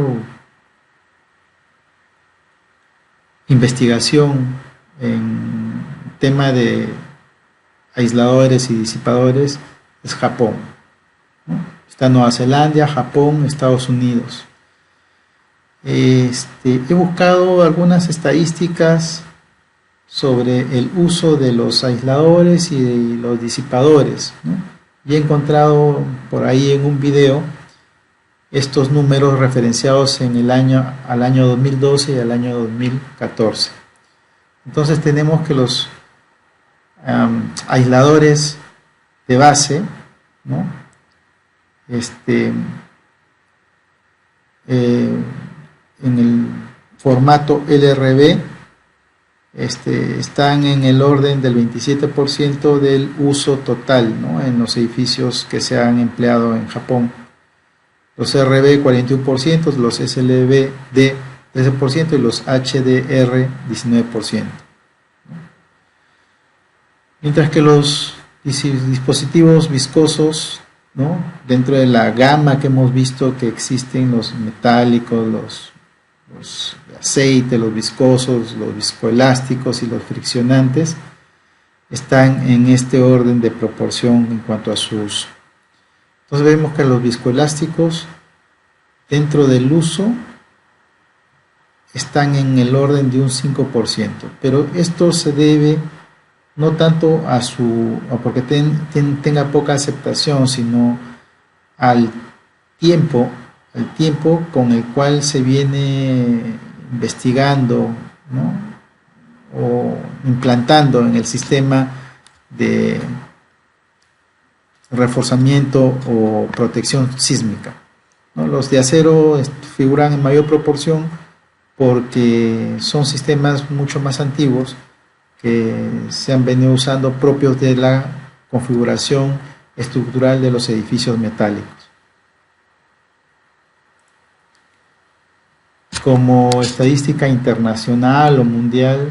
investigación en tema de aisladores y disipadores es Japón, ¿no? Está Nueva Zelanda, Japón, Estados Unidos. He buscado algunas estadísticas sobre el uso de los aisladores y de los disipadores, ¿no? Y he encontrado por ahí en un video estos números referenciados al año 2012 y al año 2014. Entonces tenemos que los aisladores de base, ¿no? En el formato LRB están en el orden del 27% del uso total, ¿no? En los edificios que se han empleado en Japón. Los RB 41%, los SLB D 13% y los HDR 19%. Mientras que los dispositivos viscosos, ¿no? Dentro de la gama que hemos visto que existen, los metálicos, los de aceite, los viscosos, los viscoelásticos y los friccionantes, están en este orden de proporción en cuanto a su uso. Entonces vemos que los viscoelásticos dentro del uso están en el orden de un 5%, pero esto se debe no tanto a porque tenga poca aceptación, sino al tiempo con el cual se viene investigando, ¿no? O implantando en el sistema de reforzamiento o protección sísmica, ¿no? Los de acero figuran en mayor proporción porque son sistemas mucho más antiguos que se han venido usando, propios de la configuración estructural de los edificios metálicos. Como estadística internacional o mundial,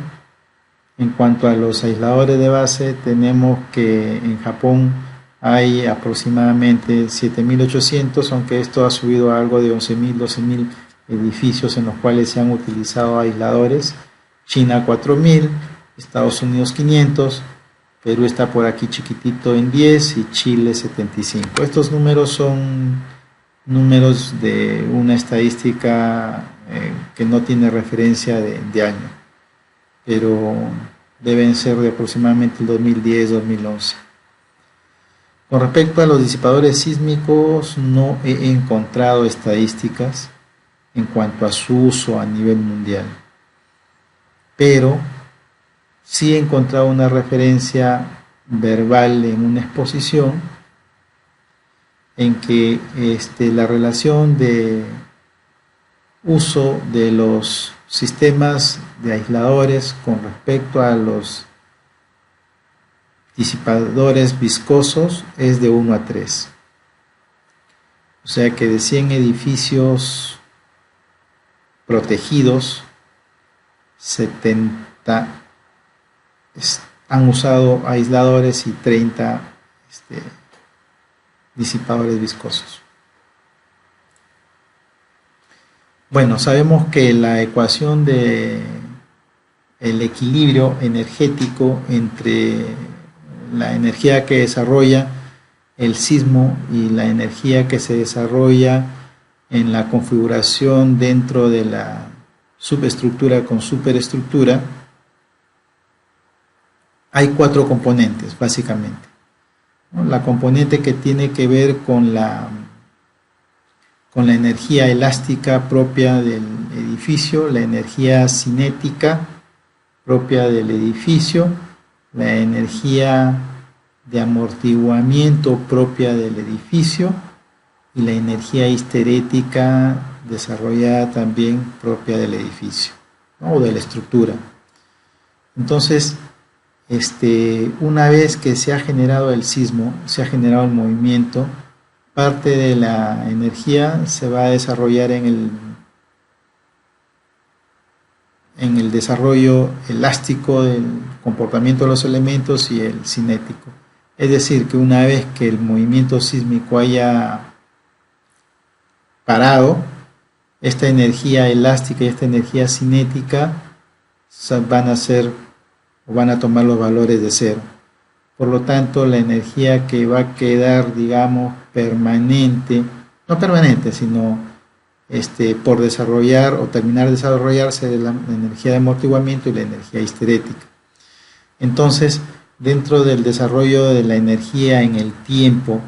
en cuanto a los aisladores de base, tenemos que en Japón hay aproximadamente 7.800, aunque esto ha subido a algo de 11.000, 12.000 edificios en los cuales se han utilizado aisladores. China 4.000, Estados Unidos 500, Perú está por aquí chiquitito en 10 y Chile 75. Estos números son números de una estadística que no tiene referencia de año, pero deben ser de aproximadamente el 2010-2011. Con respecto a los disipadores sísmicos, no he encontrado estadísticas en cuanto a su uso a nivel mundial, pero sí he encontrado una referencia verbal en una exposición en que la relación de uso de los sistemas de aisladores con respecto a los disipadores viscosos es de 1 a 3. O sea que de 100 edificios protegidos, 70 han usado aisladores y 30 disipadores viscosos. Bueno, sabemos que la ecuación de el equilibrio energético entre la energía que desarrolla el sismo y la energía que se desarrolla en la configuración dentro de la subestructura con superestructura, hay 4 componentes básicamente, ¿no? La componente que tiene que ver con la energía elástica propia del edificio, la energía cinética propia del edificio, la energía de amortiguamiento propia del edificio y la energía histerética desarrollada también propia del edificio, ¿no? O de la estructura. Entonces, una vez que se ha generado el sismo, se ha generado el movimiento, parte de la energía se va a desarrollar en el desarrollo elástico del comportamiento de los elementos y el cinético. Es decir, que una vez que el movimiento sísmico haya parado, esta energía elástica y esta energía cinética van a tomar los valores de cero. Por lo tanto, la energía que va a quedar, digamos, permanente, no permanente, sino por desarrollar o terminar de desarrollarse, es la energía de amortiguamiento y la energía histerética. Entonces, dentro del desarrollo de la energía en el tiempo,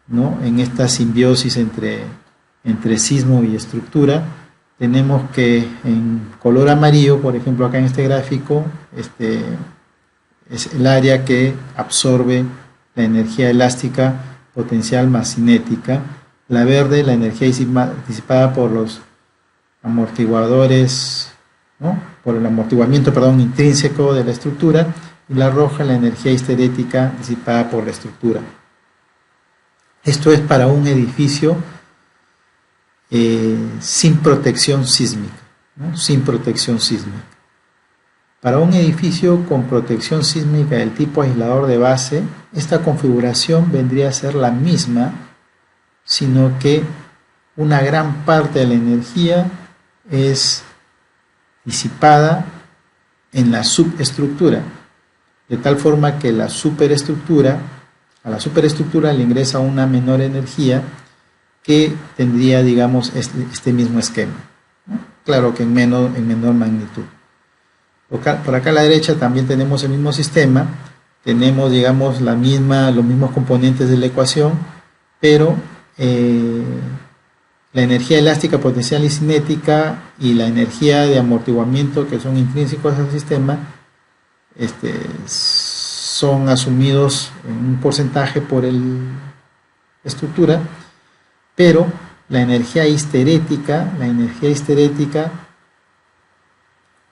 ¿no? En esta simbiosis entre sismo y estructura, tenemos que en color amarillo, por ejemplo acá en este gráfico, es el área que absorbe la energía elástica potencial más cinética. La verde, la energía disipada por los amortiguadores, ¿no? Por el amortiguamiento, intrínseco de la estructura. Y la roja, la energía histerética disipada por la estructura. Esto es para un edificio sin protección sísmica, ¿no? Sin protección sísmica. Para un edificio con protección sísmica del tipo aislador de base, esta configuración vendría a ser la misma, sino que una gran parte de la energía es disipada en la subestructura, de tal forma que a la superestructura le ingresa una menor energía que tendría, digamos, este mismo esquema, ¿no? Claro que en menor magnitud. Por acá a la derecha también tenemos el mismo sistema, tenemos, digamos, los mismos componentes de la ecuación, pero la energía elástica potencial y cinética y la energía de amortiguamiento, que son intrínsecos al sistema, son asumidos en un porcentaje por la estructura, pero la energía histerética,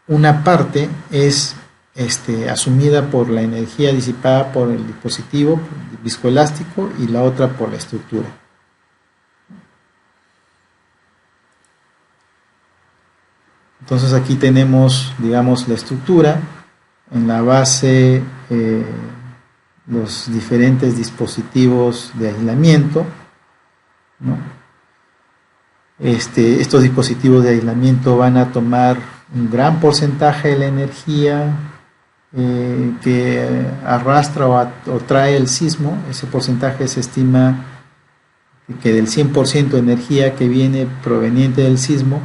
una parte es asumida por la energía disipada por el dispositivo viscoelástico y la otra por la estructura. Entonces aquí tenemos, digamos, la estructura, en la base los diferentes dispositivos de aislamiento, ¿no? Estos dispositivos de aislamiento van a tomar un gran porcentaje de la energía que arrastra o trae el sismo, ese porcentaje se estima que del 100% de energía que viene proveniente del sismo,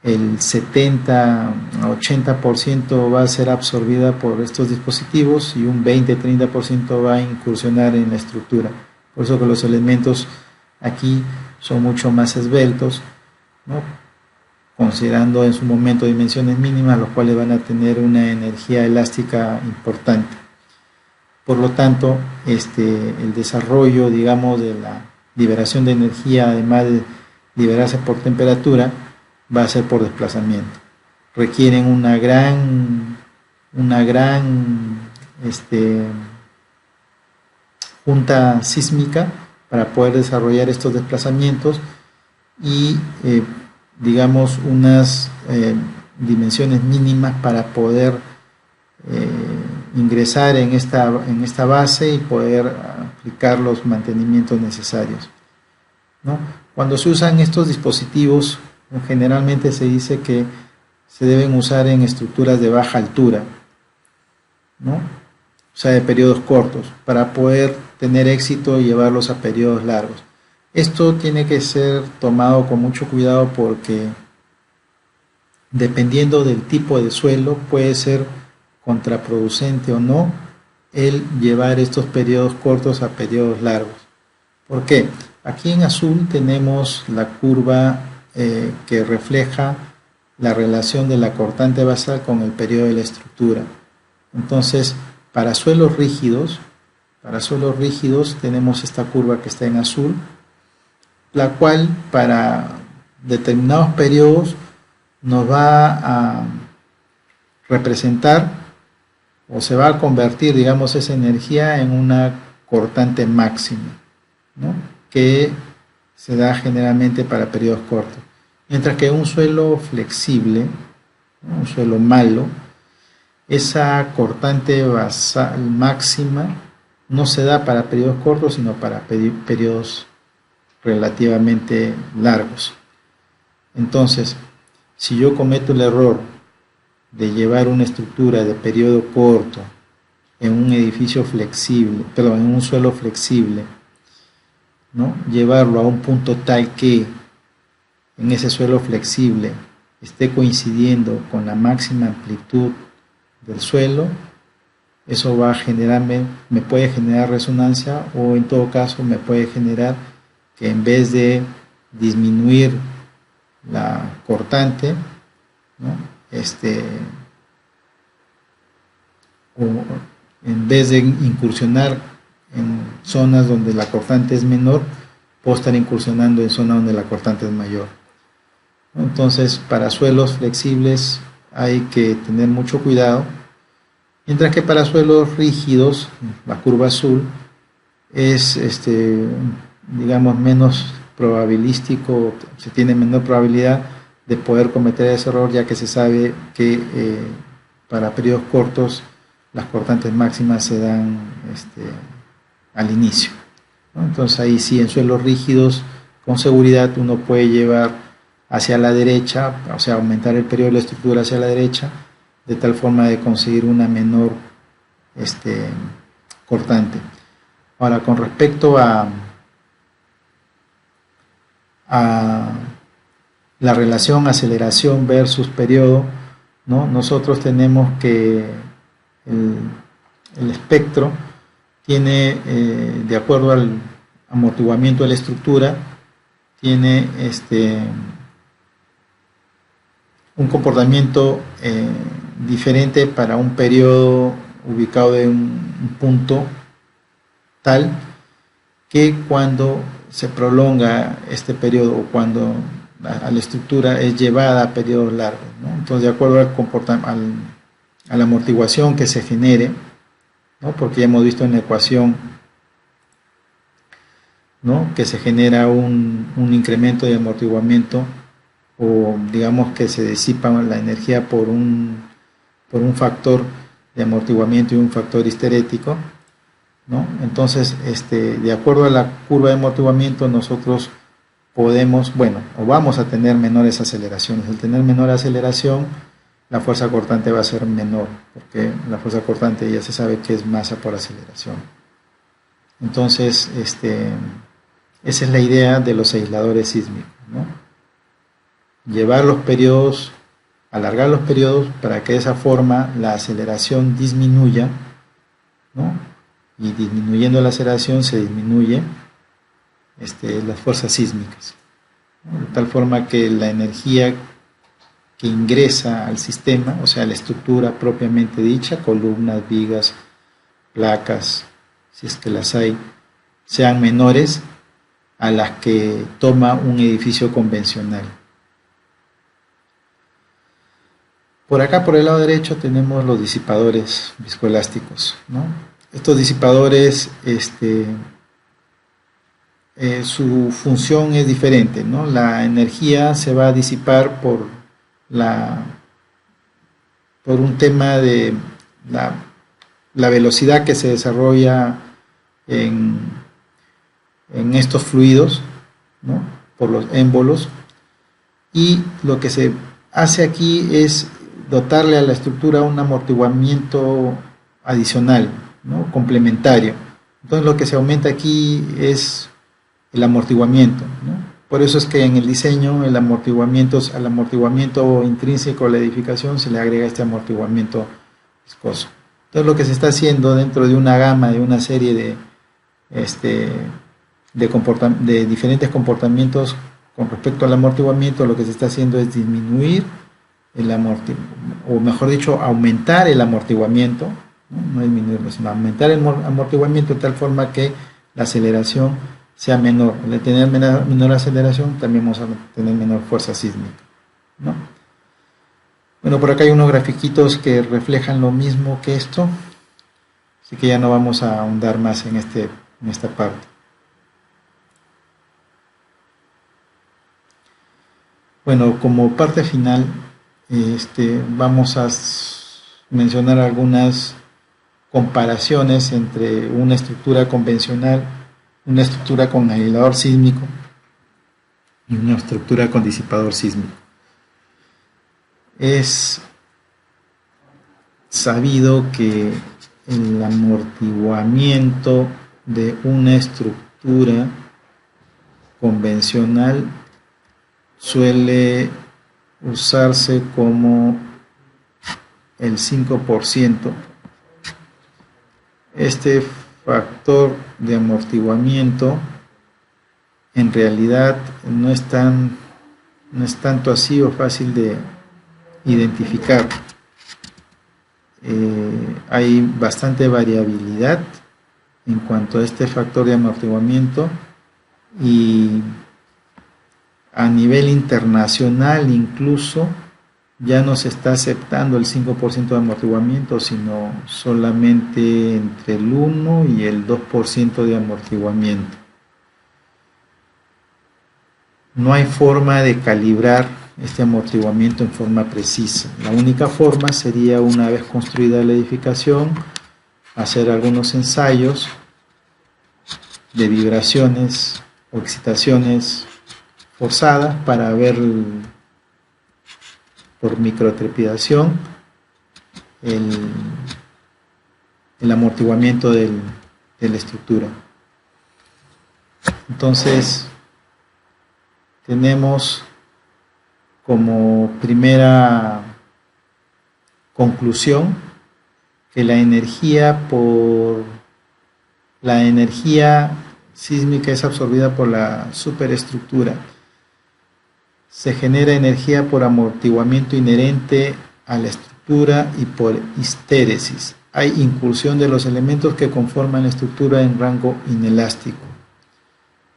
el 70 a 80% va a ser absorbida por estos dispositivos y un 20-30% va a incursionar en la estructura. Por eso que los elementos aquí son mucho más esbeltos, ¿no? Considerando en su momento dimensiones mínimas, los cuales van a tener una energía elástica importante. Por lo tanto, el desarrollo, digamos, de la liberación de energía, además de liberarse por temperatura, va a ser por desplazamiento. Requieren una gran junta sísmica para poder desarrollar estos desplazamientos y digamos unas dimensiones mínimas para poder ingresar en esta base y poder aplicar los mantenimientos necesarios, ¿no? Cuando se usan estos dispositivos, generalmente se dice que se deben usar en estructuras de baja altura, ¿no? O sea, de periodos cortos, para poder tener éxito y llevarlos a periodos largos. Esto tiene que ser tomado con mucho cuidado porque dependiendo del tipo de suelo puede ser contraproducente o no el llevar estos periodos cortos a periodos largos. ¿Por qué? Aquí en azul tenemos la curva que refleja la relación de la cortante basal con el periodo de la estructura. Entonces, para suelos rígidos tenemos esta curva que está en azul, la cual para determinados periodos nos va a representar o se va a convertir, digamos, esa energía en una cortante máxima, ¿no? Que se da generalmente para periodos cortos. Mientras que un suelo flexible, ¿no? Un suelo malo, esa cortante basal máxima no se da para periodos cortos, sino para periodos relativamente largos. Entonces, si yo cometo el error de llevar una estructura de periodo corto en un edificio flexible, perdón, en un suelo flexible, ¿no? Llevarlo a un punto tal que en ese suelo flexible esté coincidiendo con la máxima amplitud del suelo, eso va a generarme, me puede generar resonancia, o en todo caso me puede generar que en vez de disminuir la cortante, ¿no? O en vez de incursionar en zonas donde la cortante es menor, puedo estar incursionando en zonas donde la cortante es mayor. Entonces, para suelos flexibles hay que tener mucho cuidado, mientras que para suelos rígidos, la curva azul, es digamos menos probabilístico, se tiene menor probabilidad de poder cometer ese error, ya que se sabe que para periodos cortos las cortantes máximas se dan al inicio, ¿no? Entonces ahí sí, en suelos rígidos con seguridad uno puede llevar hacia la derecha, o sea, aumentar el periodo de la estructura hacia la derecha, de tal forma de conseguir una menor cortante. Ahora, con respecto a la relación aceleración versus periodo, ¿no? Nosotros tenemos que el espectro tiene, de acuerdo al amortiguamiento de la estructura, tiene un comportamiento diferente para un periodo ubicado en un punto tal que cuando se prolonga este periodo o cuando a la estructura es llevada a periodos largos, ¿no? Entonces, de acuerdo a la amortiguación que se genere, ¿no? Porque ya hemos visto en la ecuación, ¿no? Que se genera un incremento de amortiguamiento, o digamos que se disipa la energía por un factor de amortiguamiento y un factor histerético, ¿no? Entonces, de acuerdo a la curva de amortiguamiento, nosotros podemos, bueno, o vamos a tener menores aceleraciones. Al tener menor aceleración, la fuerza cortante va a ser menor, porque la fuerza cortante ya se sabe que es masa por aceleración. Entonces, esa es la idea de los aisladores sísmicos, ¿no? Llevar los periodos, alargar los periodos para que de esa forma la aceleración disminuya, ¿no? Y disminuyendo la aceleración se disminuye las fuerzas sísmicas, ¿no? De tal forma que la energía que ingresa al sistema, o sea, la estructura propiamente dicha, columnas, vigas, placas, si es que las hay, sean menores a las que toma un edificio convencional. Por acá, por el lado derecho, tenemos los disipadores viscoelásticos, ¿no? Estos disipadores, su función es diferente, ¿no? La energía se va a disipar por un tema de la velocidad que se desarrolla en estos fluidos, ¿no? Por los émbolos, y lo que se hace aquí es dotarle a la estructura un amortiguamiento adicional, ¿no? Complementario. Entonces lo que se aumenta aquí es el amortiguamiento, ¿no? Por eso es que en el diseño al amortiguamiento intrínseco de la edificación se le agrega este amortiguamiento viscoso. Entonces lo que se está haciendo dentro de una gama, de una serie de diferentes comportamientos con respecto al amortiguamiento, lo que se está haciendo es disminuir o mejor dicho, aumentar el amortiguamiento, no disminuirlo, sino aumentar el amortiguamiento de tal forma que la aceleración sea menor. Al tener menor aceleración, también vamos a tener menor fuerza sísmica, ¿no? Bueno, por acá hay unos grafiquitos que reflejan lo mismo que esto, así que ya no vamos a ahondar más en esta parte. Bueno, como parte final, vamos a mencionar algunas comparaciones entre una estructura convencional, una estructura con aislador sísmico y una estructura con disipador sísmico. Es sabido que el amortiguamiento de una estructura convencional suele usarse como el 5%. Este factor de amortiguamiento en realidad no es tanto así o fácil de identificar. Hay bastante variabilidad en cuanto a este factor de amortiguamiento, y a nivel internacional incluso ya no se está aceptando el 5% de amortiguamiento, sino solamente entre el 1 y el 2% de amortiguamiento. No hay forma de calibrar este amortiguamiento en forma precisa. La única forma sería, una vez construida la edificación, hacer algunos ensayos de vibraciones o excitaciones forzadas para ver por microtrepidación el amortiguamiento de la estructura. Entonces tenemos como primera conclusión que la energía sísmica es absorbida por la superestructura. Se genera energía por amortiguamiento inherente a la estructura y por histéresis. Hay incursión de los elementos que conforman la estructura en rango inelástico.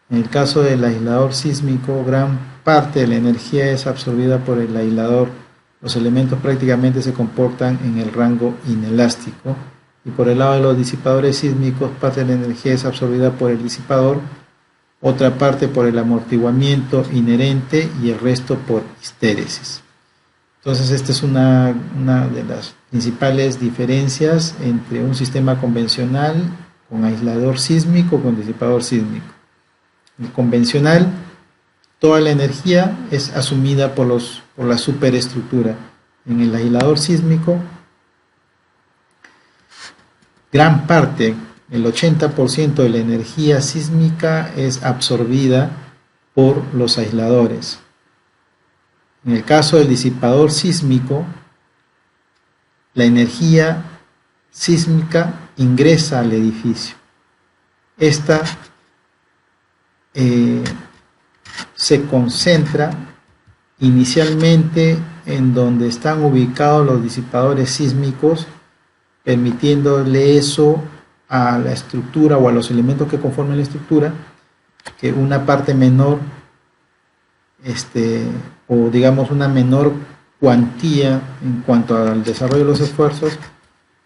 En el caso del aislador sísmico, gran parte de la energía es absorbida por el aislador. Los elementos prácticamente se comportan en el rango inelástico. Y por el lado de los disipadores sísmicos, parte de la energía es absorbida por el disipador, otra parte por el amortiguamiento inherente y el resto por histéresis. Entonces esta es una de las principales diferencias entre un sistema convencional con aislador sísmico con disipador sísmico. El convencional, toda la energía es asumida por la superestructura. en el aislador sísmico, gran parte, el 80% de la energía sísmica es absorbida por los aisladores. En el caso del disipador sísmico, la energía sísmica ingresa al edificio. Esta se concentra inicialmente en donde están ubicados los disipadores sísmicos, permitiéndole eso a la estructura o a los elementos que conforman la estructura, que una parte menor, o digamos una menor cuantía en cuanto al desarrollo de los esfuerzos,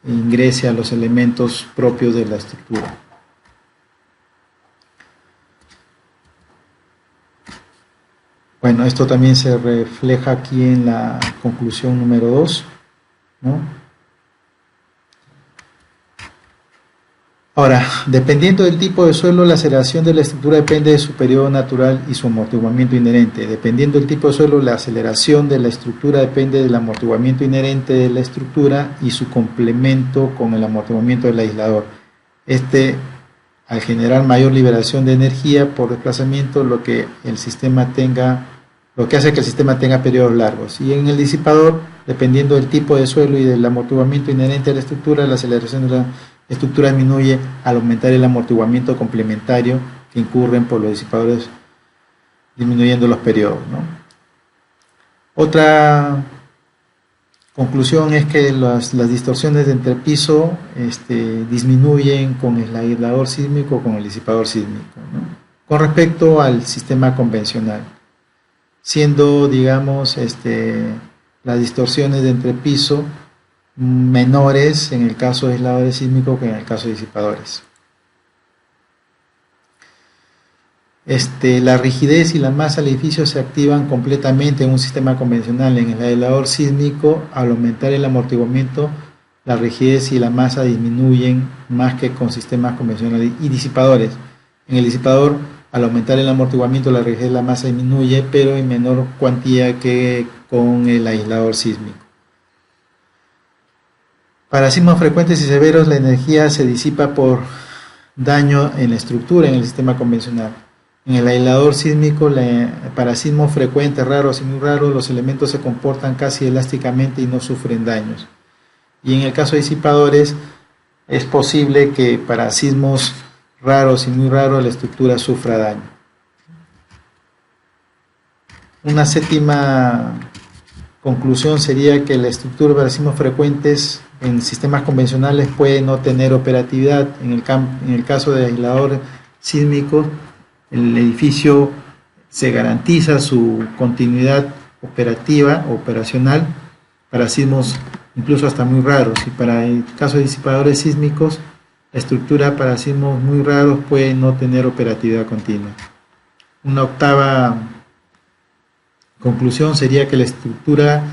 ingrese a los elementos propios de la estructura. Bueno, esto también se refleja aquí en la conclusión número 2, ¿no? Ahora, dependiendo del tipo de suelo, la aceleración de la estructura depende de su periodo natural y su amortiguamiento inherente. Dependiendo del tipo de suelo, la aceleración de la estructura depende del amortiguamiento inherente de la estructura y su complemento con el amortiguamiento del aislador. Al generar mayor liberación de energía por desplazamiento, lo que hace que el sistema tenga periodos largos. Y en el disipador, dependiendo del tipo de suelo y del amortiguamiento inherente a la estructura, la aceleración de la estructura disminuye al aumentar el amortiguamiento complementario que incurren por los disipadores, disminuyendo los periodos, ¿no? Otra conclusión es que las distorsiones de entrepiso disminuyen con el aislador sísmico o con el disipador sísmico, ¿no? Con respecto al sistema convencional, siendo, digamos, las distorsiones de entrepiso menores en el caso de aisladores sísmicos que en el caso de disipadores. La rigidez y la masa del edificio se activan completamente en un sistema convencional. En el aislador sísmico, al aumentar el amortiguamiento, la rigidez y la masa disminuyen más que con sistemas convencionales y disipadores. En el disipador, al aumentar el amortiguamiento, la rigidez y la masa disminuye, pero en menor cuantía que con el aislador sísmico. Para sismos frecuentes y severos, la energía se disipa por daño en la estructura en el sistema convencional. En el aislador sísmico, para sismos frecuentes, raros y muy raros, los elementos se comportan casi elásticamente y no sufren daños. Y en el caso de disipadores, es posible que para sismos raros y muy raros la estructura sufra daño. Una séptima conclusión sería que la estructura para sismos frecuentes en sistemas convencionales puede no tener operatividad. En el caso de aislador sísmico, el edificio se garantiza su continuidad operacional para sismos incluso hasta muy raros, y para el caso de disipadores sísmicos, la estructura para sismos muy raros puede no tener operatividad continua. Una octava conclusión sería que la estructura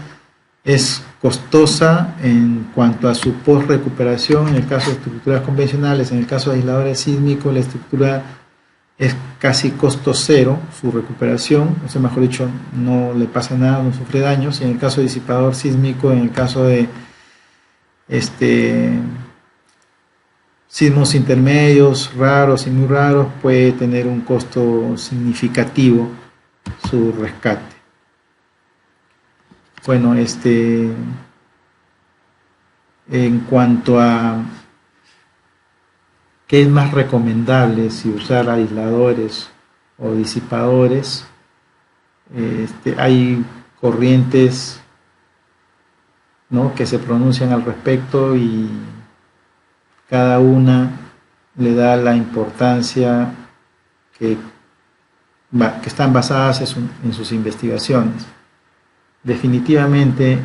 es costosa en cuanto a su post-recuperación. En el caso de estructuras convencionales, en el caso de aisladores sísmicos, la estructura es casi costo cero, su recuperación, o sea, mejor dicho, no le pasa nada, no sufre daños. Y en el caso de disipador sísmico, en el caso de sismos intermedios, raros y muy raros, puede tener un costo significativo su rescate. Bueno, en cuanto a qué es más recomendable, si usar aisladores o disipadores, hay corrientes, ¿no?, que se pronuncian al respecto, y cada una le da la importancia que están basadas en sus investigaciones. Definitivamente,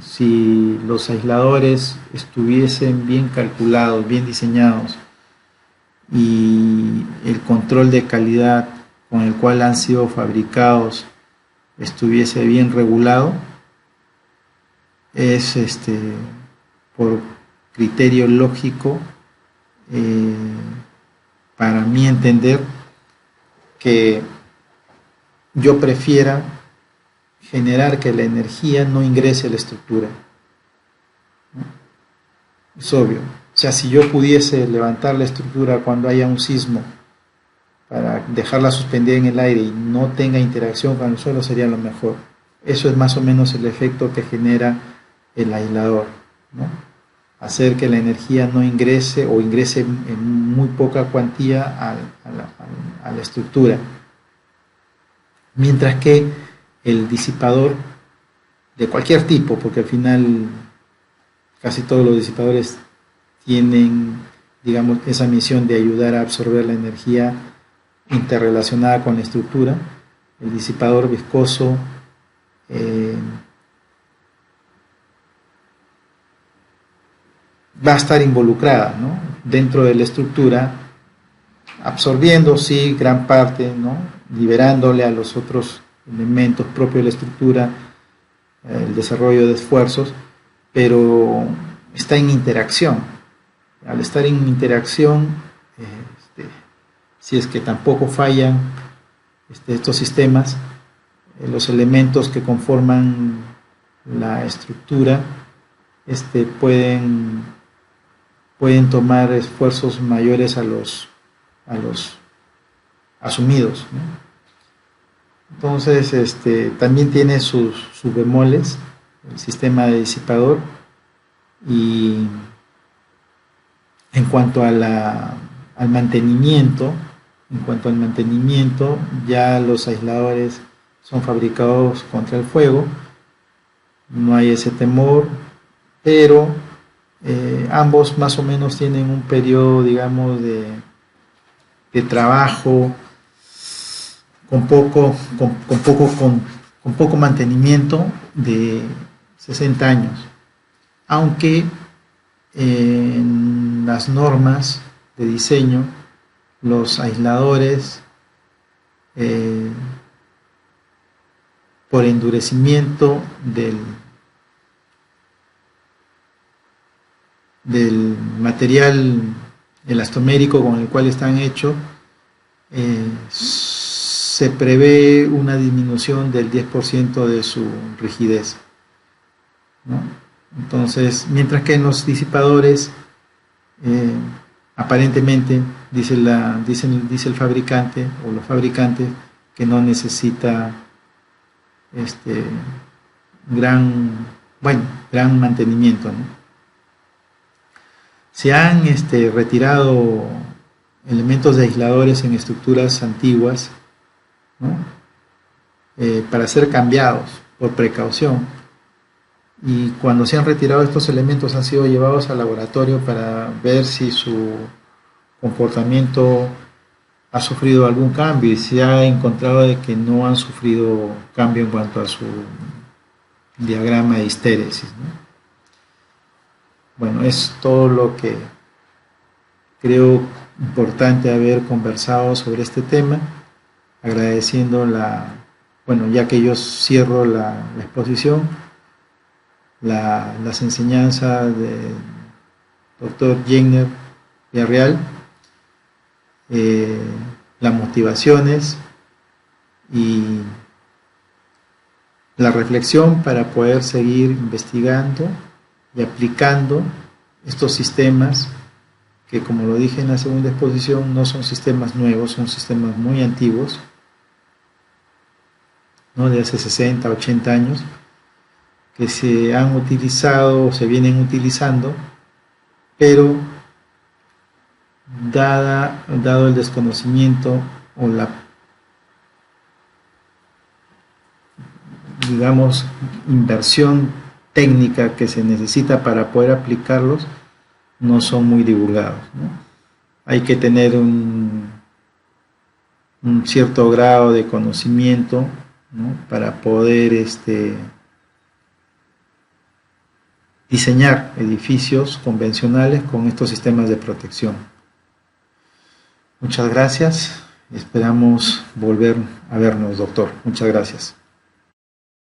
si los aisladores estuviesen bien calculados, bien diseñados, y el control de calidad con el cual han sido fabricados estuviese bien regulado, es por criterio lógico, para mi entender, que yo prefiera generar que la energía no ingrese a la estructura, ¿no? Es obvio. O sea, si yo pudiese levantar la estructura cuando haya un sismo para dejarla suspendida en el aire y no tenga interacción con el suelo, sería lo mejor. Eso es más o menos el efecto que genera el aislador, ¿no? Hacer que la energía no ingrese o ingrese en muy poca cuantía a la estructura. Mientras que el disipador de cualquier tipo, porque al final casi todos los disipadores tienen, digamos, esa misión de ayudar a absorber la energía interrelacionada con la estructura, el disipador viscoso va a estar involucrada, ¿no?, dentro de la estructura, absorbiendo, sí, gran parte, ¿no?, liberándole a los otros elementos propios de la estructura el desarrollo de esfuerzos, pero está en interacción. Al estar en interacción, si es que tampoco fallan estos sistemas, los elementos que conforman la estructura pueden tomar esfuerzos mayores a los asumidos, ¿no? Entonces, también tiene sus bemoles el sistema de disipador, y en cuanto al mantenimiento, ya los aisladores son fabricados contra el fuego, no hay ese temor, pero ambos más o menos tienen un periodo, digamos, de trabajo con poco mantenimiento de 60 años, aunque en las normas de diseño los aisladores por endurecimiento del material elastomérico con el cual están hechos, se prevé una disminución del 10% de su rigidez, ¿no? Entonces, mientras que en los disipadores, aparentemente, dice el fabricante o los fabricantes, que no necesita gran mantenimiento, ¿no? Se han retirado elementos de aisladores en estructuras antiguas, ¿no?, para ser cambiados por precaución, y cuando se han retirado estos elementos han sido llevados al laboratorio para ver si su comportamiento ha sufrido algún cambio, y se ha encontrado de que no han sufrido cambio en cuanto a su diagrama de histéresis, ¿no? Bueno, es todo lo que creo importante haber conversado sobre este tema, agradeciendo ya que yo cierro la exposición, las enseñanzas del doctor Jenner Villarreal, las motivaciones y la reflexión para poder seguir investigando y aplicando estos sistemas que, como lo dije en la segunda exposición, no son sistemas nuevos, son sistemas muy antiguos, ¿no?, de hace 60, 80 años, que se han utilizado o se vienen utilizando, pero dado el desconocimiento o la, digamos, inversión técnica que se necesita para poder aplicarlos, no son muy divulgados, ¿no? Hay que tener un cierto grado de conocimiento, ¿no?, para poder diseñar edificios convencionales con estos sistemas de protección. Muchas gracias. Esperamos volver a vernos, doctor. Muchas gracias.